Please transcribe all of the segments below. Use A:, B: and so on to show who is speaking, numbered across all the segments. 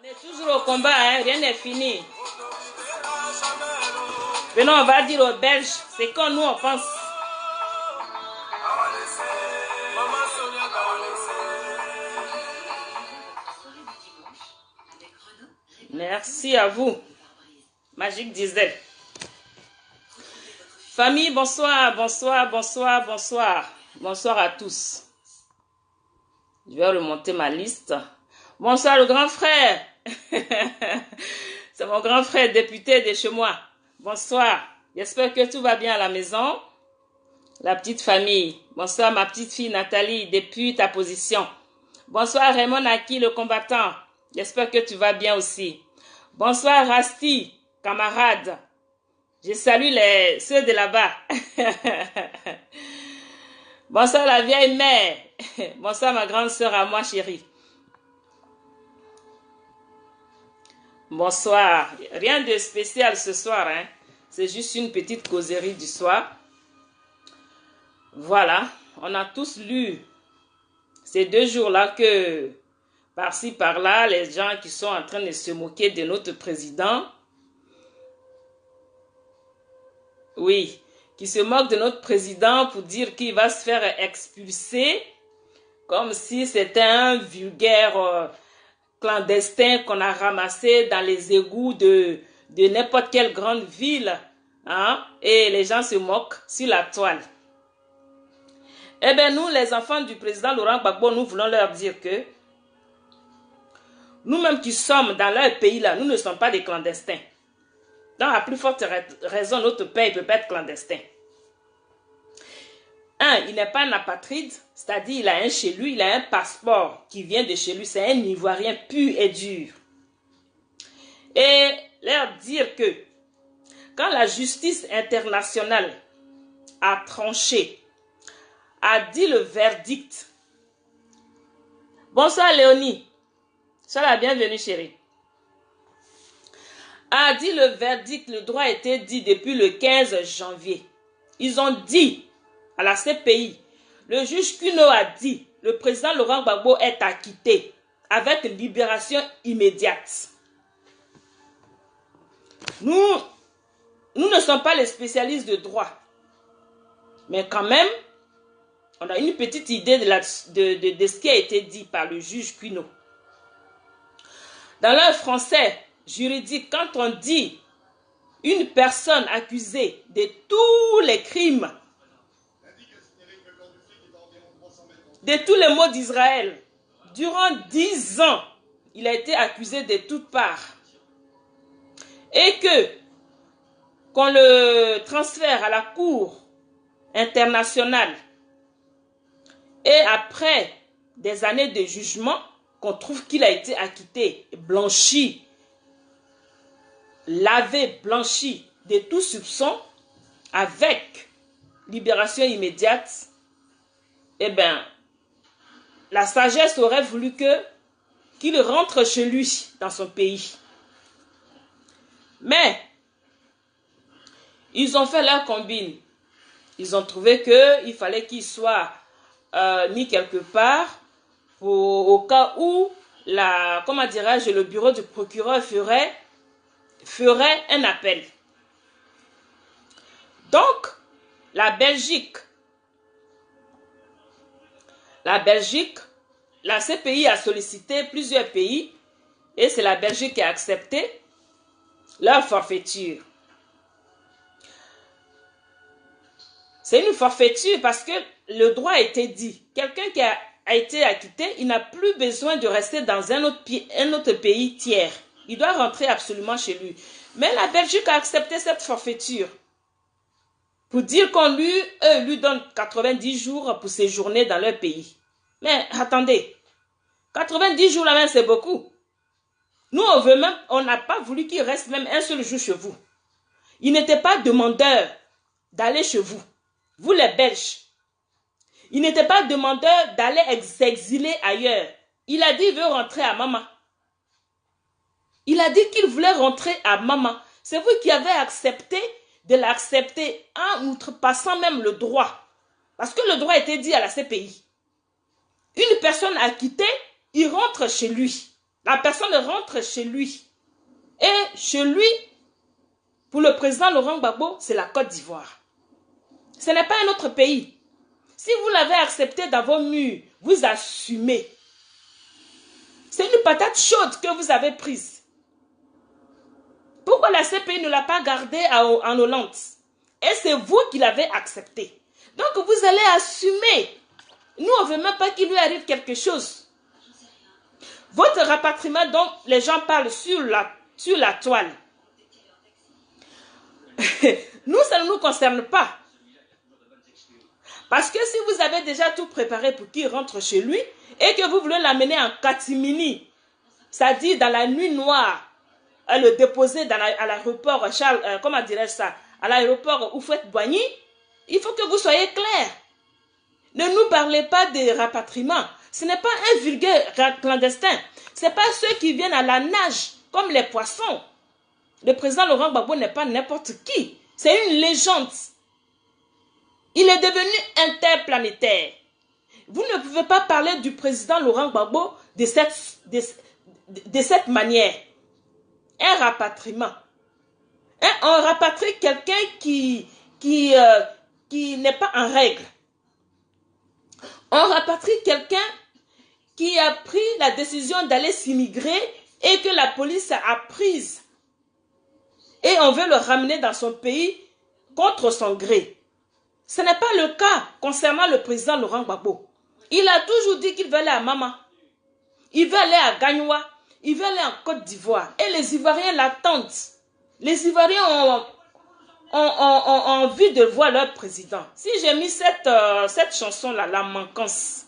A: On est toujours au combat, hein? Rien n'est fini. Venons, on va dire aux Belges, c'est quand nous on pense. Merci à vous. Magique Diesel. Famille, bonsoir, bonsoir, bonsoir, bonsoir. Bonsoir à tous. Je vais remonter ma liste. Bonsoir le grand frère. C'est mon grand frère député de chez moi. Bonsoir. J'espère que tout va bien à la maison. La petite famille. Bonsoir ma petite fille Nathalie depuis ta position. Bonsoir Raymond Aki le combattant. J'espère que tu vas bien aussi. Bonsoir Rasti, camarade. Je salue ceux de là-bas. Bonsoir la vieille mère. Bonsoir ma grande sœur à moi chérie. Bonsoir. Rien de spécial ce soir, hein. C'est juste une petite causerie du soir. Voilà, on a tous lu ces 2 jours-là que par-ci, par-là, les gens qui sont en train de se moquer de notre président, oui, qui se moquent de notre président pour dire qu'il va se faire expulser, comme si c'était un vulgaire clandestin qu'on a ramassé dans les égouts de n'importe quelle grande ville, hein, et les gens se moquent sur la toile. Eh bien, nous, les enfants du président Laurent Gbagbo, nous voulons leur dire que nous-mêmes qui sommes dans leur pays là, nous ne sommes pas des clandestins. Dans la plus forte raison, notre père ne peut pas être clandestin. Il n'est pas un apatride, c'est-à-dire il a un chez lui, il a un passeport qui vient de chez lui, c'est un Ivoirien pur et dur. Et leur dire que quand la justice internationale a tranché, a dit le verdict. Bonsoir Léonie, sois la bienvenue chérie. A dit le verdict, le droit a été dit depuis le 15 janvier. Ils ont dit à la CPI, le juge Kuno a dit, le président Laurent Gbagbo est acquitté avec libération immédiate. Nous ne sommes pas les spécialistes de droit, mais quand même, on a une petite idée de ce qui a été dit par le juge Kuno. Dans leur français juridique, quand on dit une personne accusée de tous les crimes, de tous les maux d'Israël, durant 10 ans, il a été accusé de toutes parts. Et qu'on le transfère à la Cour internationale. Et après des années de jugement, qu'on trouve qu'il a été acquitté, blanchi, lavé, blanchi de tout soupçon, avec libération immédiate, eh bien, la sagesse aurait voulu qu'il rentre chez lui, dans son pays. Mais, ils ont fait leur combine. Ils ont trouvé qu'il fallait qu'il soit mis quelque part au cas où le bureau du procureur ferait un appel. Donc, la Belgique, la CPI a sollicité plusieurs pays et c'est la Belgique qui a accepté leur forfaiture. C'est une forfaiture parce que le droit a été dit. Quelqu'un qui a été acquitté, il n'a plus besoin de rester dans un autre pays tiers. Il doit rentrer absolument chez lui. Mais la Belgique a accepté cette forfaiture pour dire qu'on lui donne 90 jours pour séjourner dans leur pays. Mais attendez, 90 jours là-même, c'est beaucoup. Nous, on n'a pas voulu qu'il reste même un seul jour chez vous. Il n'était pas demandeur d'aller chez vous. Vous les Belges. Il n'était pas demandeur d'aller s'exiler ailleurs. Il a dit qu'il veut rentrer à maman. Il a dit qu'il voulait rentrer à maman. C'est vous qui avez accepté de l'accepter en outrepassant même le droit. Parce que le droit a été dit à la CPI. Une personne acquittée, il rentre chez lui. La personne rentre chez lui. Et chez lui, pour le président Laurent Gbagbo, c'est la Côte d'Ivoire. Ce n'est pas un autre pays. Si vous l'avez accepté dans vos murs, vous assumez. C'est une patate chaude que vous avez prise. Pourquoi la CPI ne l'a pas gardé en Hollande? Et c'est vous qui l'avez accepté. Donc vous allez assumer. Nous, on ne veut même pas qu'il lui arrive quelque chose. Votre rapatriement dont les gens parlent sur la toile. Nous, ça ne nous concerne pas. Parce que si vous avez déjà tout préparé pour qu'il rentre chez lui et que vous voulez l'amener en catimini, c'est-à-dire dans la nuit noire, le déposer à l'aéroport comment dirais-je ça, à l'aéroport Houphouët-Boigny, il faut que vous soyez clair. Ne nous parlez pas de rapatriement. Ce n'est pas un vulgaire clandestin. Ce n'est pas ceux qui viennent à la nage comme les poissons. Le président Laurent Gbagbo n'est pas n'importe qui. C'est une légende. Il est devenu interplanétaire. Vous ne pouvez pas parler du président Laurent Gbagbo de cette manière. Un rapatriement. On rapatrie quelqu'un qui n'est pas en règle. On rapatrie quelqu'un qui a pris la décision d'aller s'immigrer et que la police a prise. Et on veut le ramener dans son pays contre son gré. Ce n'est pas le cas concernant le président Laurent Gbagbo. Il a toujours dit qu'il veut aller à Mama. Il veut aller à Gagnoua. Il veut aller en Côte d'Ivoire. Et les Ivoiriens l'attendent. Les Ivoiriens ont envie de voir leur président. Si j'ai mis cette chanson-là, La Manquance,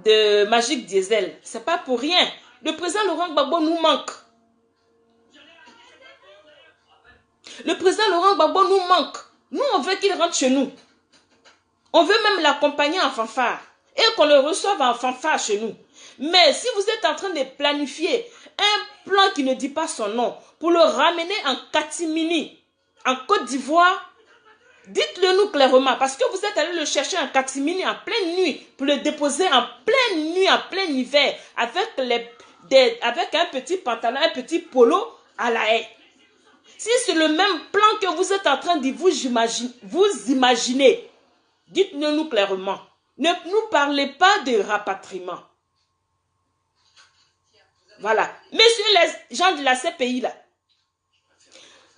A: de Magic Diesel, c'est pas pour rien. Le président Laurent Gbagbo nous manque. Le président Laurent Gbagbo nous manque. Nous, on veut qu'il rentre chez nous. On veut même l'accompagner en fanfare. Et qu'on le reçoive en fanfare chez nous. Mais si vous êtes en train de planifier un plan qui ne dit pas son nom, pour le ramener en catimini, en Côte d'Ivoire, dites-le nous clairement, parce que vous êtes allé le chercher en catimini en pleine nuit, pour le déposer en pleine nuit, en plein hiver, avec un petit pantalon, un petit polo à la haie. Si c'est le même plan que vous êtes en train de vous imaginer, dites-le nous clairement. Ne nous parlez pas de rapatriement. Voilà. Messieurs les gens de la CPI, là,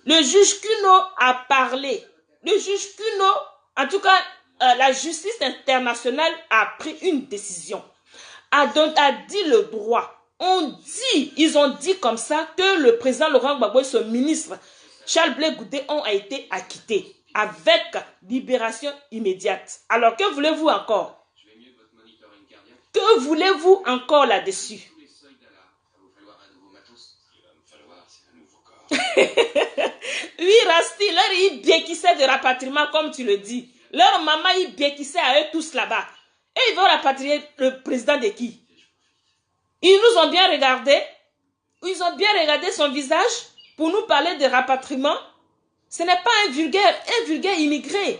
A: le juge Cuno a parlé. Le juge Cuno, en tout cas, la justice internationale a pris une décision. A dit le droit. Ils ont dit comme ça que le président Laurent Gbagbo et son ministre Charles Blé Goudé ont été acquittés avec libération immédiate. Alors, que voulez-vous encore? Que voulez-vous encore là-dessus? Oui, Rasti, leur ils béquissaient de rapatriement, comme tu le dis. Leur maman, ils béquissaient à eux tous là-bas. Et ils vont rapatrier le président de qui? Ils nous ont bien regardé. Ils ont bien regardé son visage pour nous parler de rapatriement. Ce n'est pas un vulgaire immigré.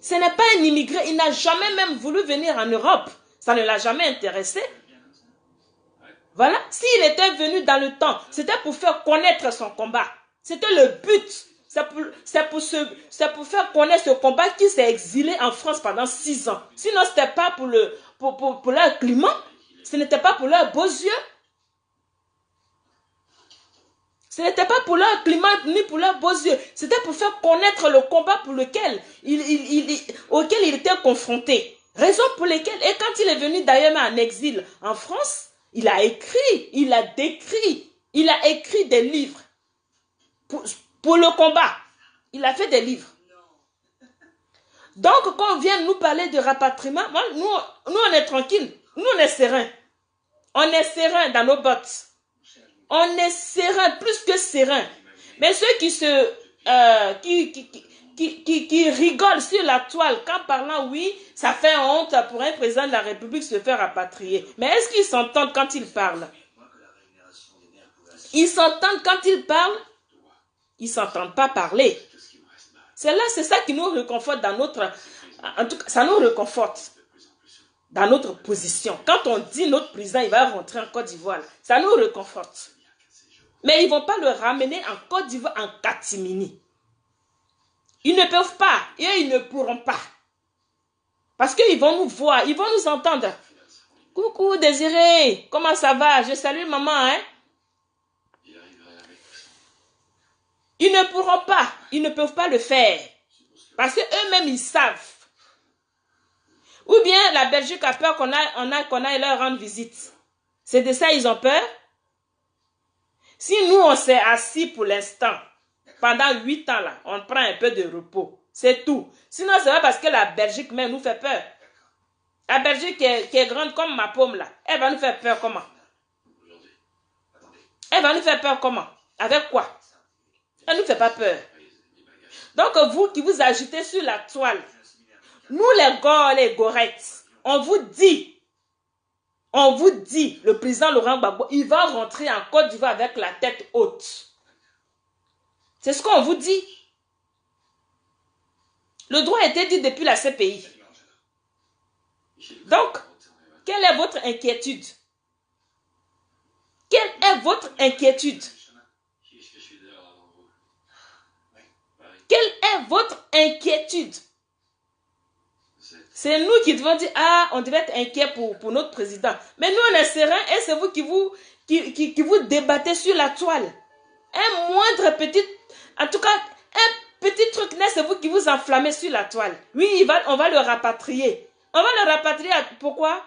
A: Ce n'est pas un immigré. Il n'a jamais même voulu venir en Europe. Ça ne l'a jamais intéressé. Voilà. S'il était venu dans le temps, c'était pour faire connaître son combat. C'était le but. C'est pour faire connaître ce combat qui s'est exilé en France pendant 6 ans. Sinon, ce n'était pas pour leur climat. Ce n'était pas pour leurs beaux yeux. Ce n'était pas pour leur climat ni pour leurs beaux yeux. C'était pour faire connaître le combat pour lequel auquel il était confronté. Raison pour laquelle, et quand il est venu d'ailleurs en exil en France, il a écrit, il a décrit, il a écrit des livres pour le combat. Il a fait des livres. Donc, quand on vient nous parler de rapatriement, nous on est tranquille. Nous, on est serein. On est serein dans nos bottes. On est serein, plus que serein. Mais ceux qui rigolent sur la toile, quand parlant, oui, ça fait honte pour un président de la République se faire rapatrier. Mais est-ce qu'ils s'entendent quand ils parlent? Ils s'entendent quand ils parlent? Ils ne s'entendent pas parler. C'est ça qui nous réconforte dans notre... En tout cas, ça nous réconforte dans notre position. Quand on dit notre président, il va rentrer en Côte d'Ivoire, ça nous réconforte. Mais ils ne vont pas le ramener en Côte d'Ivoire en catimini. Ils ne peuvent pas et ils ne pourront pas. Parce qu'ils vont nous voir, ils vont nous entendre. Coucou Désiré, comment ça va? Je salue maman, hein? Ils ne pourront pas, ils ne peuvent pas le faire. Parce qu'eux-mêmes, ils savent. Ou bien la Belgique a peur qu'on aille leur rendre visite. C'est de ça ils ont peur. Si nous, on s'est assis pour l'instant, pendant 8 ans, là, on prend un peu de repos. C'est tout. Sinon, c'est pas parce que la Belgique même nous fait peur. La Belgique qui est grande comme ma paume, là, elle va nous faire peur comment? Elle va nous faire peur comment? Avec quoi? Elle ne nous fait pas peur. Donc, vous qui vous agitez sur la toile, nous les gorettes, on vous dit, le président Laurent Gbagbo, il va rentrer en Côte d'Ivoire avec la tête haute. C'est ce qu'on vous dit. Le droit a été dit depuis la CPI. Donc, quelle est votre inquiétude? Quelle est votre inquiétude? Quelle est votre inquiétude? C'est nous qui devons dire, ah, on devait être inquiet pour notre président. Mais nous, on est serein et c'est vous qui vous débattez sur la toile. Un moindre petit, en tout cas, un petit truc, c'est vous qui vous enflammez sur la toile. Oui, on va le rapatrier. On va le rapatrier, pourquoi?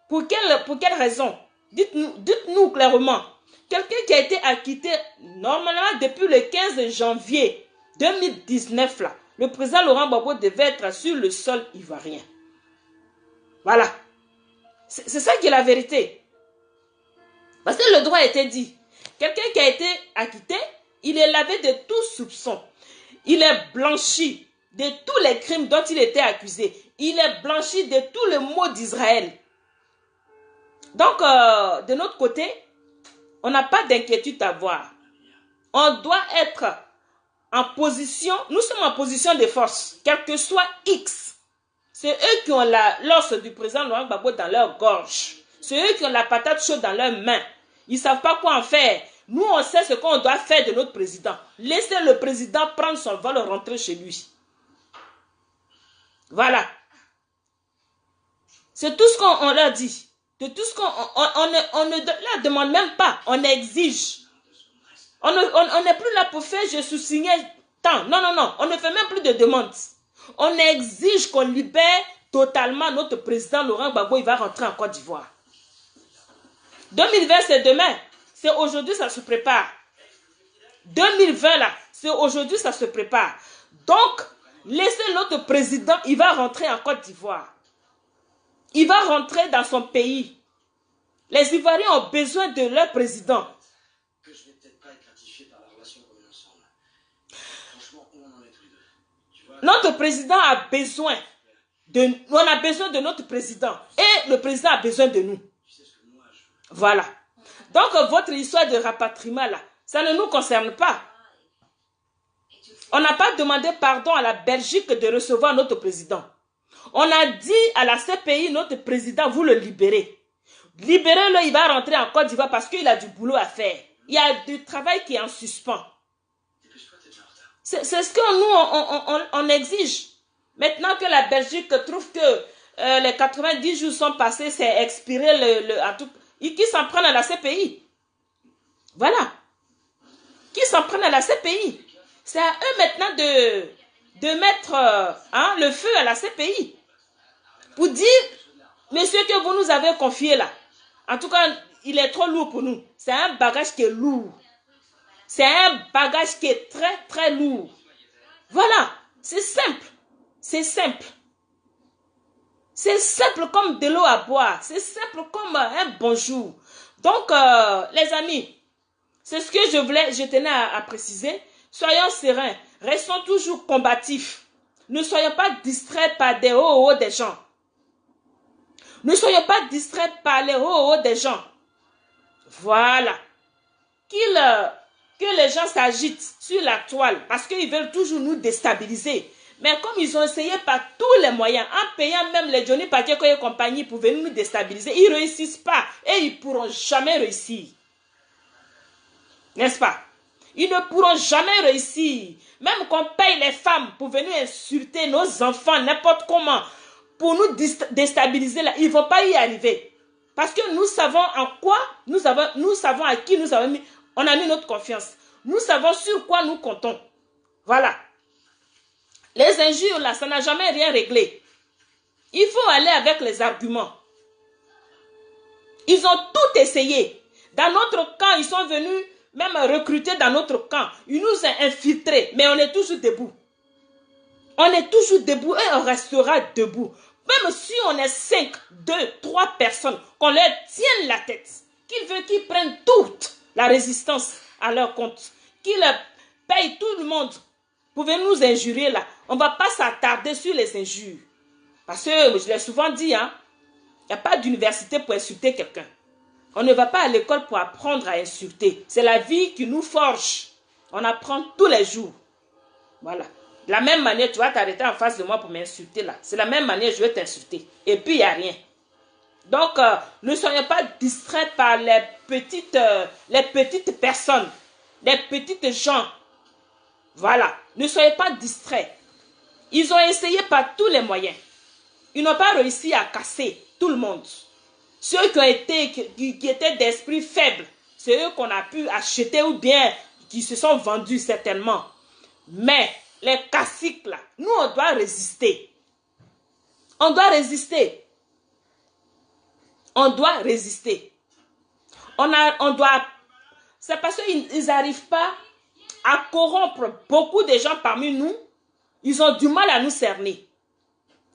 A: Pour quelle raison? Dites-nous clairement. Quelqu'un qui a été acquitté, normalement, depuis le 15 janvier 2019, là, le président Laurent Gbagbo devait être sur le sol ivoirien. Voilà. C'est ça qui est la vérité. Parce que le droit a été dit. Quelqu'un qui a été acquitté, il est lavé de tout soupçon. Il est blanchi de tous les crimes dont il était accusé. Il est blanchi de tous les maux d'Israël. Donc, de notre côté, on n'a pas d'inquiétude à avoir. On doit être en position, nous sommes en position de force, quel que soit X. C'est eux qui ont l'os du président Laurent Gbagbo dans leur gorge. C'est eux qui ont la patate chaude dans leurs mains. Ils ne savent pas quoi en faire. Nous, on sait ce qu'on doit faire de notre président. Laissez le président prendre son vol et rentrer chez lui. Voilà. C'est tout ce qu'on leur dit. De tout ce on ne la demande même pas. On exige. On n'est plus là pour faire je sous-signais tant. Non, non, non. On ne fait même plus de demandes. On exige qu'on libère totalement notre président Laurent Gbagbo. Il va rentrer en Côte d'Ivoire. 2020, c'est demain. C'est aujourd'hui, ça se prépare. 2020, là, c'est aujourd'hui, ça se prépare. Donc, laissez notre président, il va rentrer en Côte d'Ivoire. Il va rentrer dans son pays. Les Ivoiriens ont besoin de leur président.
B: Que je vais peut-être pas être gratifié par la relation qu'on a ensemble. Franchement, où on en est tous les deux. Tu vois,
A: notre président a besoin on a besoin de notre président. Et le président a besoin de nous.
B: tu sais ce que moi je veux.
A: Voilà. Donc, votre histoire de rapatriement, là, ça ne nous concerne pas. On n'a pas demandé pardon à la Belgique de recevoir notre président. On a dit à la CPI, notre président, vous le libérez. Libérez-le, il va rentrer en Côte d'Ivoire parce qu'il a du boulot à faire. Il y a du travail qui est en suspens.
B: Dépêche-toi, t'es déjà en retard.
A: C'est ce que nous, on exige. Maintenant que la Belgique trouve que les 90 jours sont passés, c'est expiré qui s'en prennent à la CPI. Voilà. Qui s'en prennent à la CPI. C'est à eux maintenant de mettre le feu à la CPI. Pour dire, monsieur que vous nous avez confié là, en tout cas, il est trop lourd pour nous. C'est un bagage qui est lourd. C'est un bagage qui est très, très lourd. Voilà. C'est simple. C'est simple. C'est simple comme de l'eau à boire. C'est simple comme un bonjour. Donc, les amis, c'est ce que je tenais à préciser. Soyons sereins. Restons toujours combatifs. Ne soyons pas distraits par des hauts des gens. Ne soyons pas distraits par les hauts des gens. Voilà. Que les gens s'agitent sur la toile parce qu'ils veulent toujours nous déstabiliser. Mais comme ils ont essayé par tous les moyens, en payant même les Johnny Pacheco et compagnie pour venir nous déstabiliser, ils ne réussissent pas et ils ne pourront jamais réussir. N'est-ce pas? Ils ne pourront jamais réussir. Même qu'on paye les femmes pour venir insulter nos enfants n'importe comment, pour nous déstabiliser là, ils ne vont pas y arriver. Parce que nous savons en quoi, nous savons à qui on a mis notre confiance. Nous savons sur quoi nous comptons. Voilà. Les injures là, ça n'a jamais rien réglé. Il faut aller avec les arguments. Ils ont tout essayé. Dans notre camp, ils sont venus même recruter dans notre camp. Ils nous ont infiltrés, mais on est toujours debout. On est toujours debout et on restera debout. Même si on est 5, 2, 3 personnes, qu'on leur tienne la tête, qu'ils prennent toute la résistance à leur compte, qu'ils payent tout le monde pour venir nous injurier là. On ne va pas s'attarder sur les injures. Parce que, je l'ai souvent dit, il n'y a pas d'université pour insulter quelqu'un. On ne va pas à l'école pour apprendre à insulter. C'est la vie qui nous forge. On apprend tous les jours. Voilà. De la même manière, tu vas t'arrêter en face de moi pour m'insulter là. C'est la même manière, je vais t'insulter. Et puis, il n'y a rien. Donc, ne soyons pas distraits par les petites personnes, les petites gens. Voilà. Ne soyez pas distraits. Ils ont essayé par tous les moyens. Ils n'ont pas réussi à casser tout le monde. Ceux qui étaient d'esprit faible, c'est eux qu'on a pu acheter ou bien qui se sont vendus certainement. Mais les caciques là, nous on doit résister. On doit résister. On doit résister. On doit. C'est parce qu'ils n'arrivent pas à corrompre beaucoup de gens parmi nous. Ils ont du mal à nous cerner.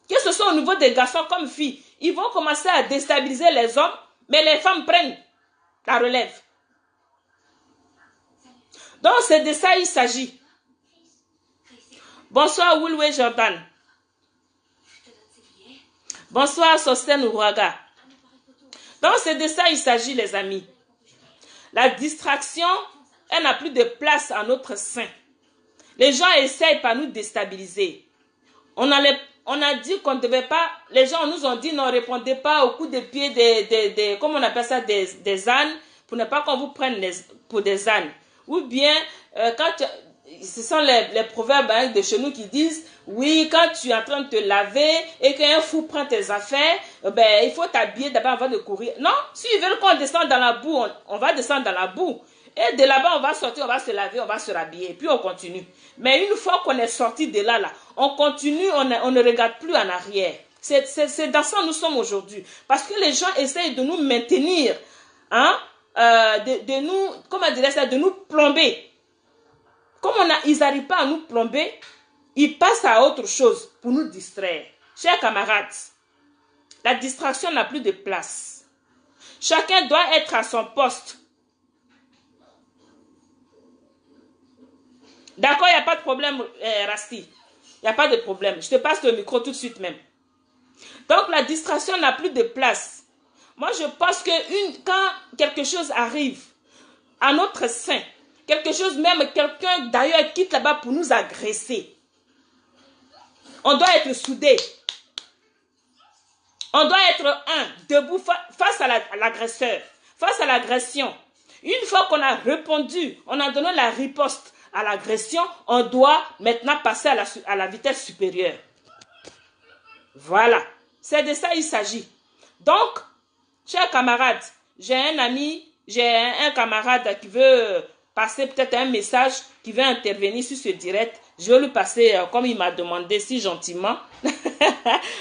A: Que ce soit au niveau des garçons comme filles, ils vont commencer à déstabiliser les hommes, mais les femmes prennent la relève. Donc c'est de ça il s'agit. Bonsoir Wilwe Jordan. Bonsoir Sosten Ouraga. Donc c'est de ça il s'agit les amis. La distraction, elle n'a plus de place à notre sein. Les gens essayent par nous déstabiliser. On a dit qu'on ne devait pas, les gens nous ont dit non, répondez pas au coup de pied comment on appelle ça, des ânes, pour ne pas qu'on vous prenne pour des ânes. Ou bien, ce sont les proverbes de chez nous qui disent, oui, quand tu es en train de te laver et qu'un fou prend tes affaires, il faut t'habiller d'abord avant de courir. Non, s'ils veulent qu'on descende dans la boue, on va descendre dans la boue. Et de là-bas, on va sortir, on va se laver, on va se rhabiller, et puis on continue. Mais une fois qu'on est sorti de là, on continue, on ne regarde plus en arrière. C'est dans ça que nous sommes aujourd'hui. Parce que les gens essayent de nous maintenir, de nous, comment dirais ça, de nous plomber. Comme ils n'arrivent pas à nous plomber, ils passent à autre chose pour nous distraire. Chers camarades, la distraction n'a plus de place. Chacun doit être à son poste. D'accord, il n'y a pas de problème, Rasti. Il n'y a pas de problème. Je te passe le micro tout de suite même. Donc, la distraction n'a plus de place. Moi, je pense que quand quelque chose arrive à notre sein, quelque chose, même quelqu'un d'ailleurs quitte là-bas pour nous agresser, on doit être soudés. On doit être debout face à l'agresseur, face à l'agression. Une fois qu'on a répondu, on a donné la riposte à l'agression, on doit maintenant passer à la vitesse supérieure. Voilà. C'est de ça il s'agit. Donc, chers camarades, j'ai un ami, j'ai un camarade qui veut passer peut-être un message, qui veut intervenir sur ce direct. Je vais lui passer, comme il m'a demandé si gentiment,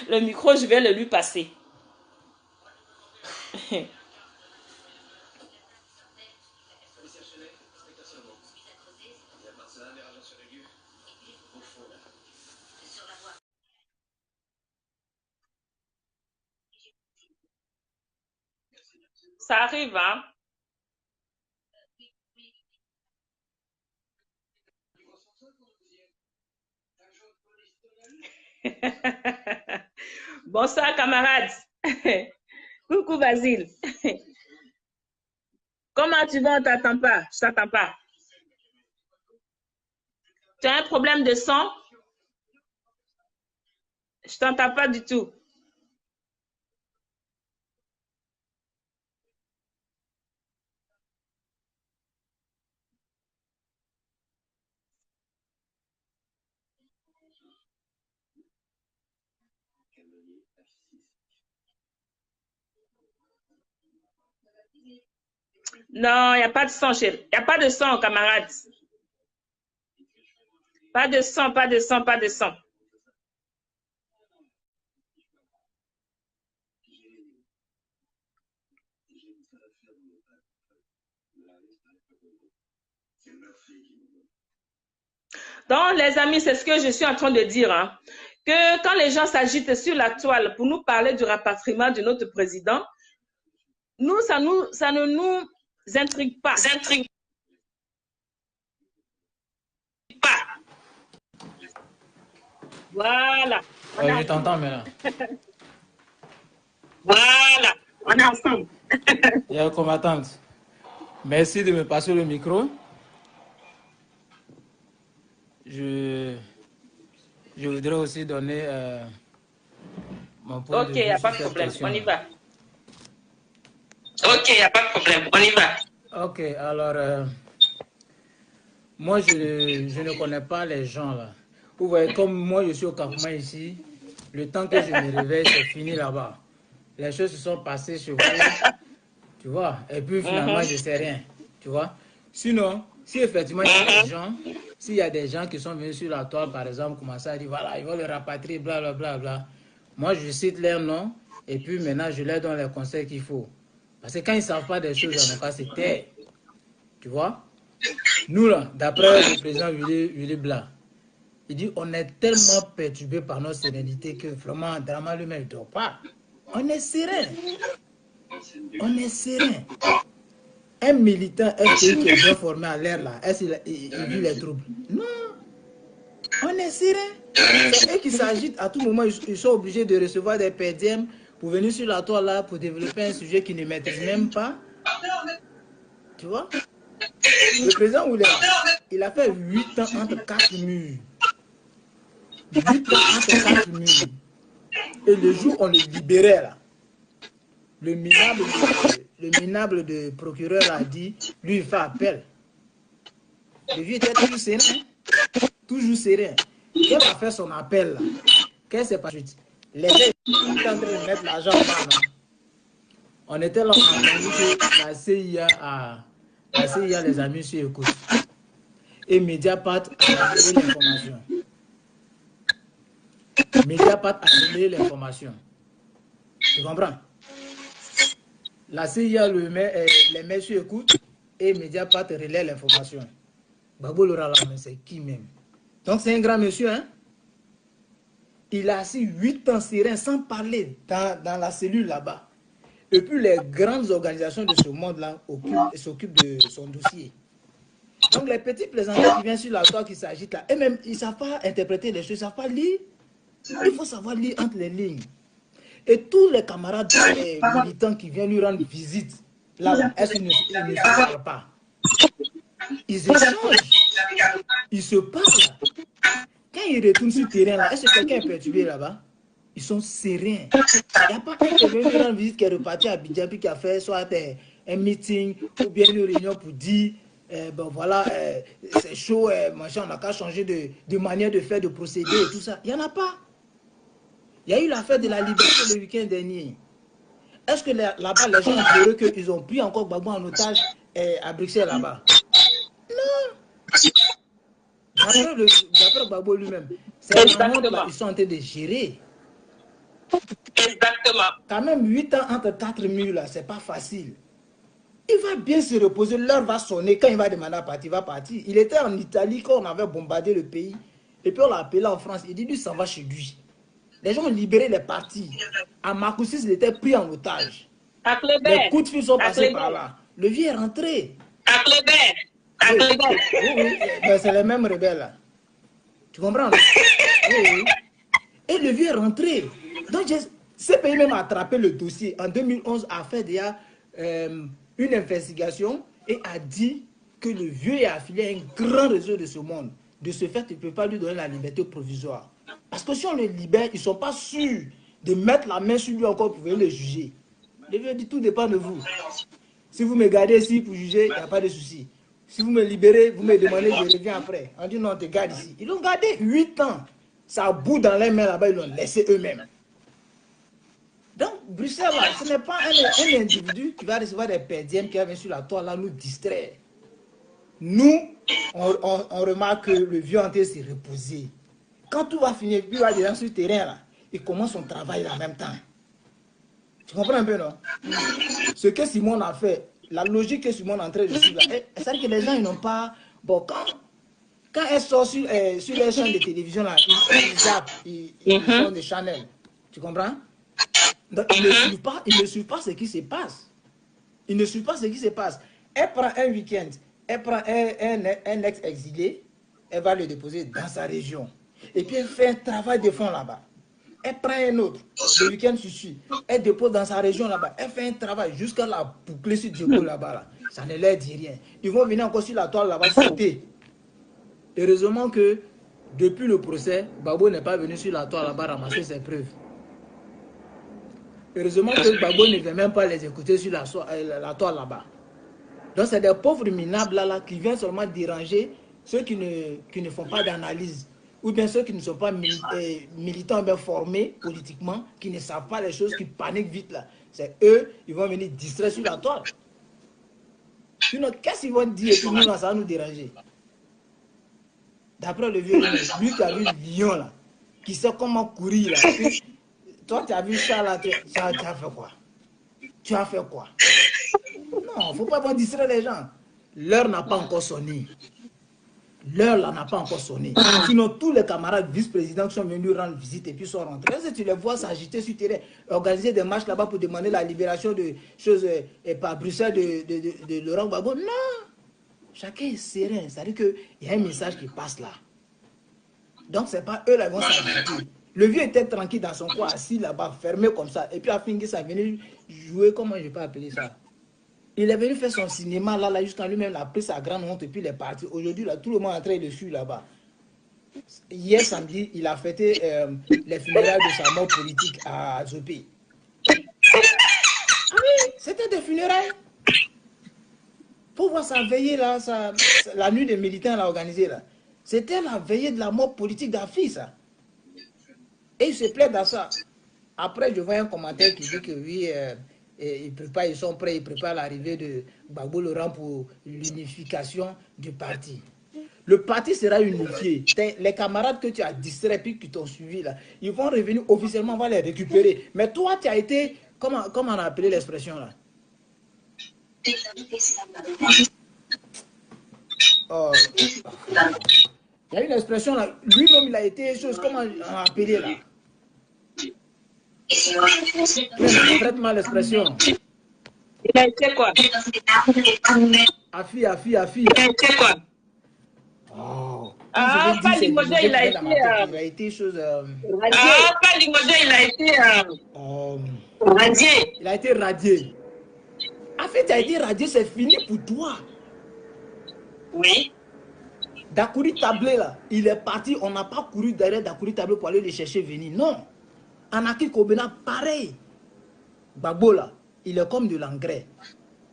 A: le micro, je vais le lui passer. Ça arrive, hein? Bonsoir, camarades. Coucou, Basile. Comment tu vas? On t'attend pas. Je t'attends pas. Tu as un problème de son? Je t'entends pas du tout. Non, il n'y a pas de son, chérie. Il n'y a pas de son, camarades. Pas de son, pas de son, pas de son. Donc, les amis, c'est ce que je suis en train de dire. Hein, que quand les gens s'agitent sur la toile pour nous parler du rapatriement de notre président, nous, ça ne nous intrigue pas. Voilà.
C: Je t'entends maintenant.
A: Voilà. On est ensemble.
C: Il y a une combattante. Merci de me passer le micro. Je je voudrais aussi donner mon point de
A: Ok, il n'y
C: vue
A: a pas
C: sur
A: de
C: cette
A: problème.
C: question.
A: On y va. Ok, il n'y a pas de problème. On y va.
C: Ok, alors, moi, je ne connais pas les gens là. Vous voyez, comme moi, je suis au campement ici, le temps que je me réveille, c'est fini là-bas. Les choses se sont passées chez vous, tu vois. Et puis finalement, je ne sais rien, tu vois. Sinon, si effectivement il y a des gens, s'il y a des gens qui sont venus sur la toile, par exemple, commencer à dire, voilà, ils vont le rapatrier, blablabla, bla, bla, bla. Moi, je cite leurs noms, et puis maintenant, je leur donne les conseils qu'il faut. Parce que quand ils ne savent pas des choses, en tout cas, c'est taire, tu vois. Nous, là, d'après le président Willy Blanc, il dit on est tellement perturbé par notre sérénité que vraiment, Dramane lui-même, il ne dort pas. On est serein. On est serein. Un militant FPI qui est bien formé à l'air, là, est-ce qu'il vit les troubles? Non. On est serein. C'est eux qui s'agitent. À tout moment, ils sont obligés de recevoir des PDM pour venir sur la toile là, pour développer un sujet qu'ils ne maîtrisent même pas. Tu vois? Le président Oulé, il a fait 8 ans entre 4 murs. 8 ans entre 4 murs. Et le jour où on le libérait, là, le minable de procureur a dit, lui, il fait appel. Le vieux était toujours serein. Toujours serein. Quand il a fait son appel, là, qu'est-ce qui s'est passé? Les gens étaient en train de mettre l'argent en bas. On était là, on a entendu que la CIA les a mis sur écoute. Et Mediapart a donné l'information. Mediapart a donné l'information. Tu comprends? La CIA les met sur écoute et Mediapart relaie l'information. Babo Laura, c'est qui même? Donc c'est un grand monsieur, hein? Il a assis 8 ans serein sans parler dans la cellule là-bas. Et puis les grandes organisations de ce monde-là s'occupent de son dossier. Donc les petits plaisantins qui viennent sur la toile qui s'agitent là, eux-mêmes, ils ne savent pas interpréter les choses, ils ne savent pas lire. Il faut savoir lire entre les lignes. Et tous les camarades les militants qui viennent lui rendre visite, là, est-ce qu'ils ne se parlent pas? Ils échangent. Ils se parlent. Quand ils retournent sur le terrain, là, est-ce que quelqu'un est perturbé là-bas? Ils sont sereins. Il n'y a pas un qui est venu lui rendre visite qui est reparti à Abidjan puis qui a fait soit un meeting ou bien une réunion pour dire ben voilà, c'est chaud, machin, on n'a qu'à changer de manière de faire, de procéder et tout ça. Il n'y en a pas. Il y a eu l'affaire de la liberté le week-end dernier. Est-ce que là-bas, les gens ont pleuré qu'ils ont pris encore Gbagbo en otage à Bruxelles là-bas? Non. D'après Gbagbo lui-même, c'est la honte là, ils sont en train de gérer.
A: Exactement.
C: Quand même 8 ans entre 4 murs là, c'est pas facile. Il va bien se reposer, l'heure va sonner, quand il va demander à partir, il va partir. Il était en Italie quand on avait bombardé le pays. Et puis on l'a appelé en France, il dit lui s'en va chez lui. Les gens ont libéré les partis. À Makoussis, il était pris en otage. Les coups de fil sont passés par là. Le vieux est rentré.
A: À Clébert. À Clébert.
C: Oui, ben, c'est les mêmes rebelles là. Tu comprends? Oui. Et le vieux est rentré. Donc ce pays même a attrapé le dossier. En 2011, a fait déjà une investigation et a dit que le vieux est affilié à un grand réseau de ce monde. De ce fait, il ne peut pas lui donner la liberté provisoire. Parce que si on le libère, ils ne sont pas sûrs de mettre la main sur lui encore pour venir le juger. Le vieux dit, tout dépend de vous. Si vous me gardez ici pour juger, il n'y a pas de souci. Si vous me libérez, vous me demandez, je reviens après. On dit non, on te garde ici. Ils l'ont gardé 8 ans. Ça bout dans les mains là-bas, ils l'ont laissé eux-mêmes. Donc, Bruxelles, là, ce n'est pas un individu qui va recevoir des perdièmes qui va venir sur la toile là nous distraire. Nous, on remarque que le vieux en train de se reposer. Quand tout va finir, lui va déjà sur le terrain là, il commence son travail là en même temps. Tu comprends un peu, non? Ce que Simone a fait, la logique que Simone est en train de suivre, c'est-à-dire que les gens, ils n'ont pas... Bon, quand elle sort sur les chaînes de télévision, là, ils zappent, ils font des channels. Tu comprends? Donc, ils ne suivent pas ce qui se passe. Ils ne suivent pas ce qui se passe. Elle prend un week-end, elle prend un ex-exilé, elle va le déposer dans sa région. Et puis, elle fait un travail de fond là-bas. Elle prend un autre, le week-end suit, elle dépose dans sa région là-bas, elle fait un travail jusqu'à la boucler sur Djeko là-bas. Là. Ça ne leur dit rien. Ils vont venir encore sur la toile là-bas sauter. Heureusement que Depuis le procès, Gbagbo n'est pas venu sur la toile là-bas ramasser ses preuves. Heureusement que Gbagbo ne vient même pas les écouter sur la toile là-bas. Donc c'est des pauvres minables là qui viennent seulement déranger ceux qui ne font pas d'analyse. Ou bien ceux qui ne sont pas militants bien formés politiquement, qui ne savent pas les choses, qui paniquent vite là. C'est eux, ils vont venir distraire sur la toile. Sinon, qu'est-ce qu'ils vont dire et puis nous, ça va nous déranger. D'après le vieux, lui qui a vu le lion là, qui sait comment courir là. Puis, toi, tu as vu ça là, tu as fait quoi? Tu as fait quoi? Non, il ne faut pas distraire les gens. L'heure n'a pas encore sonné. L'heure là n'a pas encore sonné. Sinon, tous les camarades vice-présidents qui sont venus rendre visite et puis sont rentrés, tu les vois s'agiter sur le terrain, organiser des marches là-bas pour demander la libération de choses et par Bruxelles de Laurent Gbagbo. Non! Chacun est serein. C'est-à-dire qu'il y a un message qui passe là. Donc, ce n'est pas eux là qui vont s'agiter. Le vieux était tranquille dans son coin, assis là-bas, fermé comme ça. Et puis, à fin, ça est venu jouer, comment je peux appeler ça? Il est venu faire son cinéma là jusqu'à lui-même, il a pris sa grande honte et puis il est parti. Aujourd'hui, là, tout le monde est en train de suivre là-bas. Hier samedi, il a fêté les funérailles de sa mort politique à Zopé. Ah oui, c'était des funérailles. Pour voir sa veillée là, la nuit des militants l'a organisée là. C'était la veillée de la mort politique d'Afi, ça. Et il se plaît dans ça. Après, je vois un commentaire qui dit que oui, ils sont prêts, ils préparent l'arrivée de Gbagbo Laurent pour l'unification du parti. Le parti sera unifié. Les camarades que tu as distraits puis qui t'ont suivi là, ils vont revenir officiellement, on va les récupérer. Mais toi, tu as été, comment on a appelé l'expression là? Oh. Il y a une expression là, lui-même il a été chose, comment on a appelé là? Prête mal l'expression.
A: Il a été quoi?
C: Afi.
A: Il a été quoi?
C: Oh.
A: Ah, pas Limodé, il a
C: été chose.
A: Ah, pas Limodé, il a été radié.
C: Il a été radié. En fait, tu as été radié, c'est fini pour toi.
A: Oui.
C: Dakouri Tablé là, il est parti, on n'a pas couru derrière Dakouri Tablé pour aller le chercher venir. Non. Anaki Kobena, pareil. Gbagbo là, il est comme de l'engrais.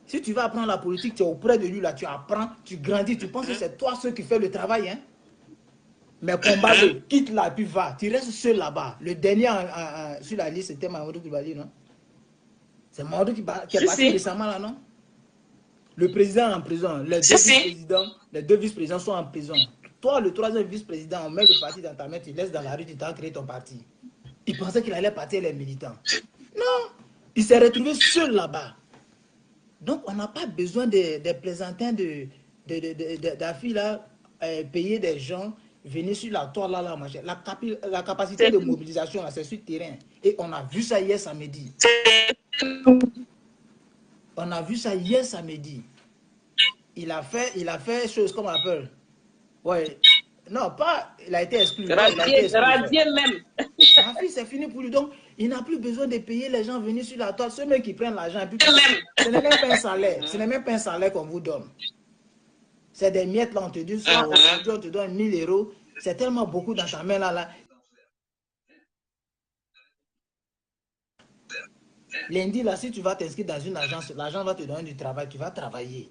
C: Si tu vas apprendre la politique, tu es auprès de lui là, tu apprends, tu grandis, tu penses que c'est toi ceux qui font le travail. Hein? Mais combat-le, quitte là, puis va. Tu restes seul là-bas. Le dernier sur la liste, c'était Mamadou Koulibaly, non? C'est Mamadou qui est parti récemment là, non? Le président est en prison. Les deux vice-présidents sont en prison. Toi, le troisième vice-président, on met le parti dans ta main, tu laisses dans la rue, tu t'as créé ton parti. Il pensait qu'il allait partir les militants. Non, il s'est retrouvé seul là-bas. Donc, on n'a pas besoin des plaisantins d'affi là, payer des gens, venir sur la toile là, machin. La capacité de mobilisation, là, c'est sur le terrain. Et on a vu ça hier samedi. On a vu ça hier samedi. Il a fait chose comme on appelle. Ouais. Non, pas, il a été exclu.
A: Radié même.
C: Ma fille, c'est fini pour lui. Donc, il n'a plus besoin de payer les gens venir sur la toile. Ceux mêmes qui prennent l'argent. Ce n'est même pas un salaire. Ce n'est même pas un salaire qu'on vous donne. C'est des miettes là, on te dit, aujourd'hui, on te donne 1000 €. C'est tellement beaucoup dans ta main là. Lundi, là, si tu vas t'inscrire dans une agence, l'agent va te donner du travail, tu vas travailler.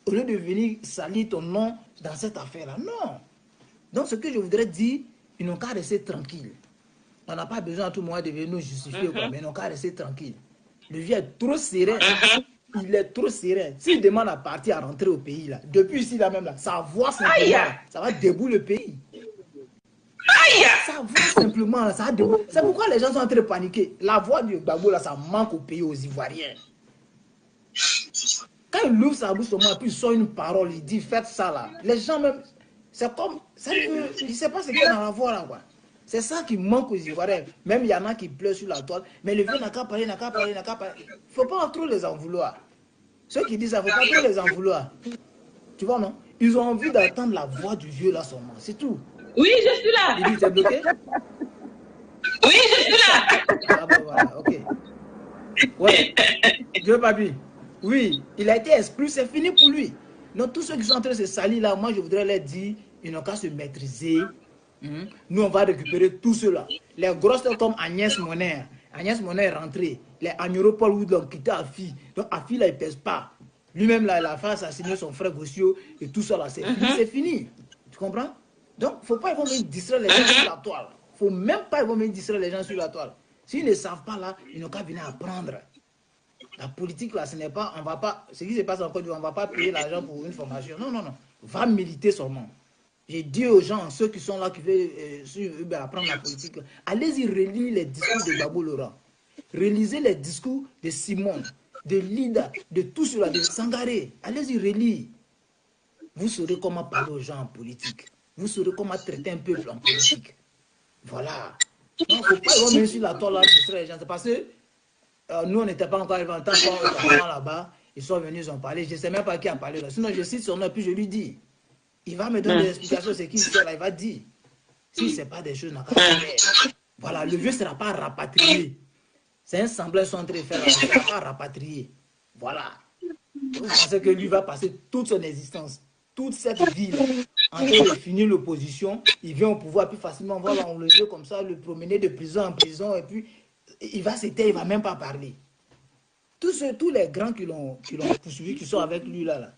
C: Au lieu de venir salir ton nom dans cette affaire-là. Non. Donc, ce que je voudrais dire, ils n'ont qu'à rester tranquilles. On n'a pas besoin à tout moment de venir nous justifier, quoi, mais ils n'ont qu'à rester tranquilles. Le vieux est trop serein. Il est trop serein. S'il demande à partir, à rentrer au pays, là, depuis ici, là même, là, sa voix simplement, ça va débouler le pays. Sa voix simplement, ça va débouler. C'est pourquoi les gens sont en train de paniquer. La voix du Gbagbo, là, ça manque au pays, aux Ivoiriens. Quand il ouvre sa bouche, et puis il sort une parole, il dit faites ça là. Les gens même, c'est comme, il ne sait pas ce qu'il y a dans la voix là quoi. C'est ça qui manque aux Ivoiriens. Même il y en a qui pleurent sur la toile, mais le vieux n'a qu'à parler, n'a qu'à parler. Il ne faut pas trop les en vouloir. Ceux qui disent ça, il ne faut pas trop les en vouloir. Tu vois non? Ils ont envie d'entendre la voix du vieux là seulement, c'est tout.
A: Oui, je suis là.
C: Il dit t'es bloqué?
A: Oui, je suis là.
C: Ah bon voilà, ok. Ouais, Dieu papi. Oui, il a été exclu, c'est fini pour lui. Donc tous ceux qui sont en train de se salir là, moi je voudrais leur dire, ils n'ont qu'à se maîtriser, Nous, on va récupérer tout cela. Les grosses comme Agnès Monet. Agnès Monet est rentrée. Les Agnoro Paul Wood l'ont quitté à Afi. Donc Afi, là, il ne pèse pas. Lui-même, là, il a fait assassiner son frère Gossio et tout ça, là, c'est fini. C'est fini. Tu comprends? Donc, il ne faut pas ils vont venir distraire les gens sur la toile. Il ne faut même pas ils vont venir distraire les gens sur la toile. S'ils ne savent pas, là, ils n'ont qu'à venir apprendre. La politique, là, ce n'est pas, on va pas, ce qui se passe en Côte d'Ivoire, on ne va pas payer l'argent pour une formation. Non, non, non. Va militer seulement. J'ai dit aux gens, ceux qui sont là, qui veulent apprendre la politique, allez-y relire les discours de Gbagbo Laurent. Relisez les discours de Simon, de Lida, de tout cela, de Sangaré. Allez-y relire. Vous saurez comment parler aux gens en politique. Vous saurez comment traiter un peuple en politique. Voilà. Il ne faut pas venir sur la toile là, distraire les gens. C'est parce que nous, on n'était pas encore arrivés en temps là-bas. Ils sont venus, ils ont parlé. Je ne sais même pas qui a parlé là. Sinon, je cite son nom, puis je lui dis. Il va me donner des explications, c'est qui sait là, il va dire. Si ce n'est pas des choses, n'a qu'à faire. Voilà, le vieux ne sera pas rapatrié. C'est un semblant sont en train de faire, il ne sera pas rapatrié. Voilà. Vous pensez que lui va passer toute son existence, toute cette vie en train de finir l'opposition, il vient au pouvoir plus facilement, voilà, on le veut comme ça, le promener de prison en prison, et puis il va se taire, il ne va même pas parler. Tous les grands qui l'ont poursuivi, qui sont avec lui là,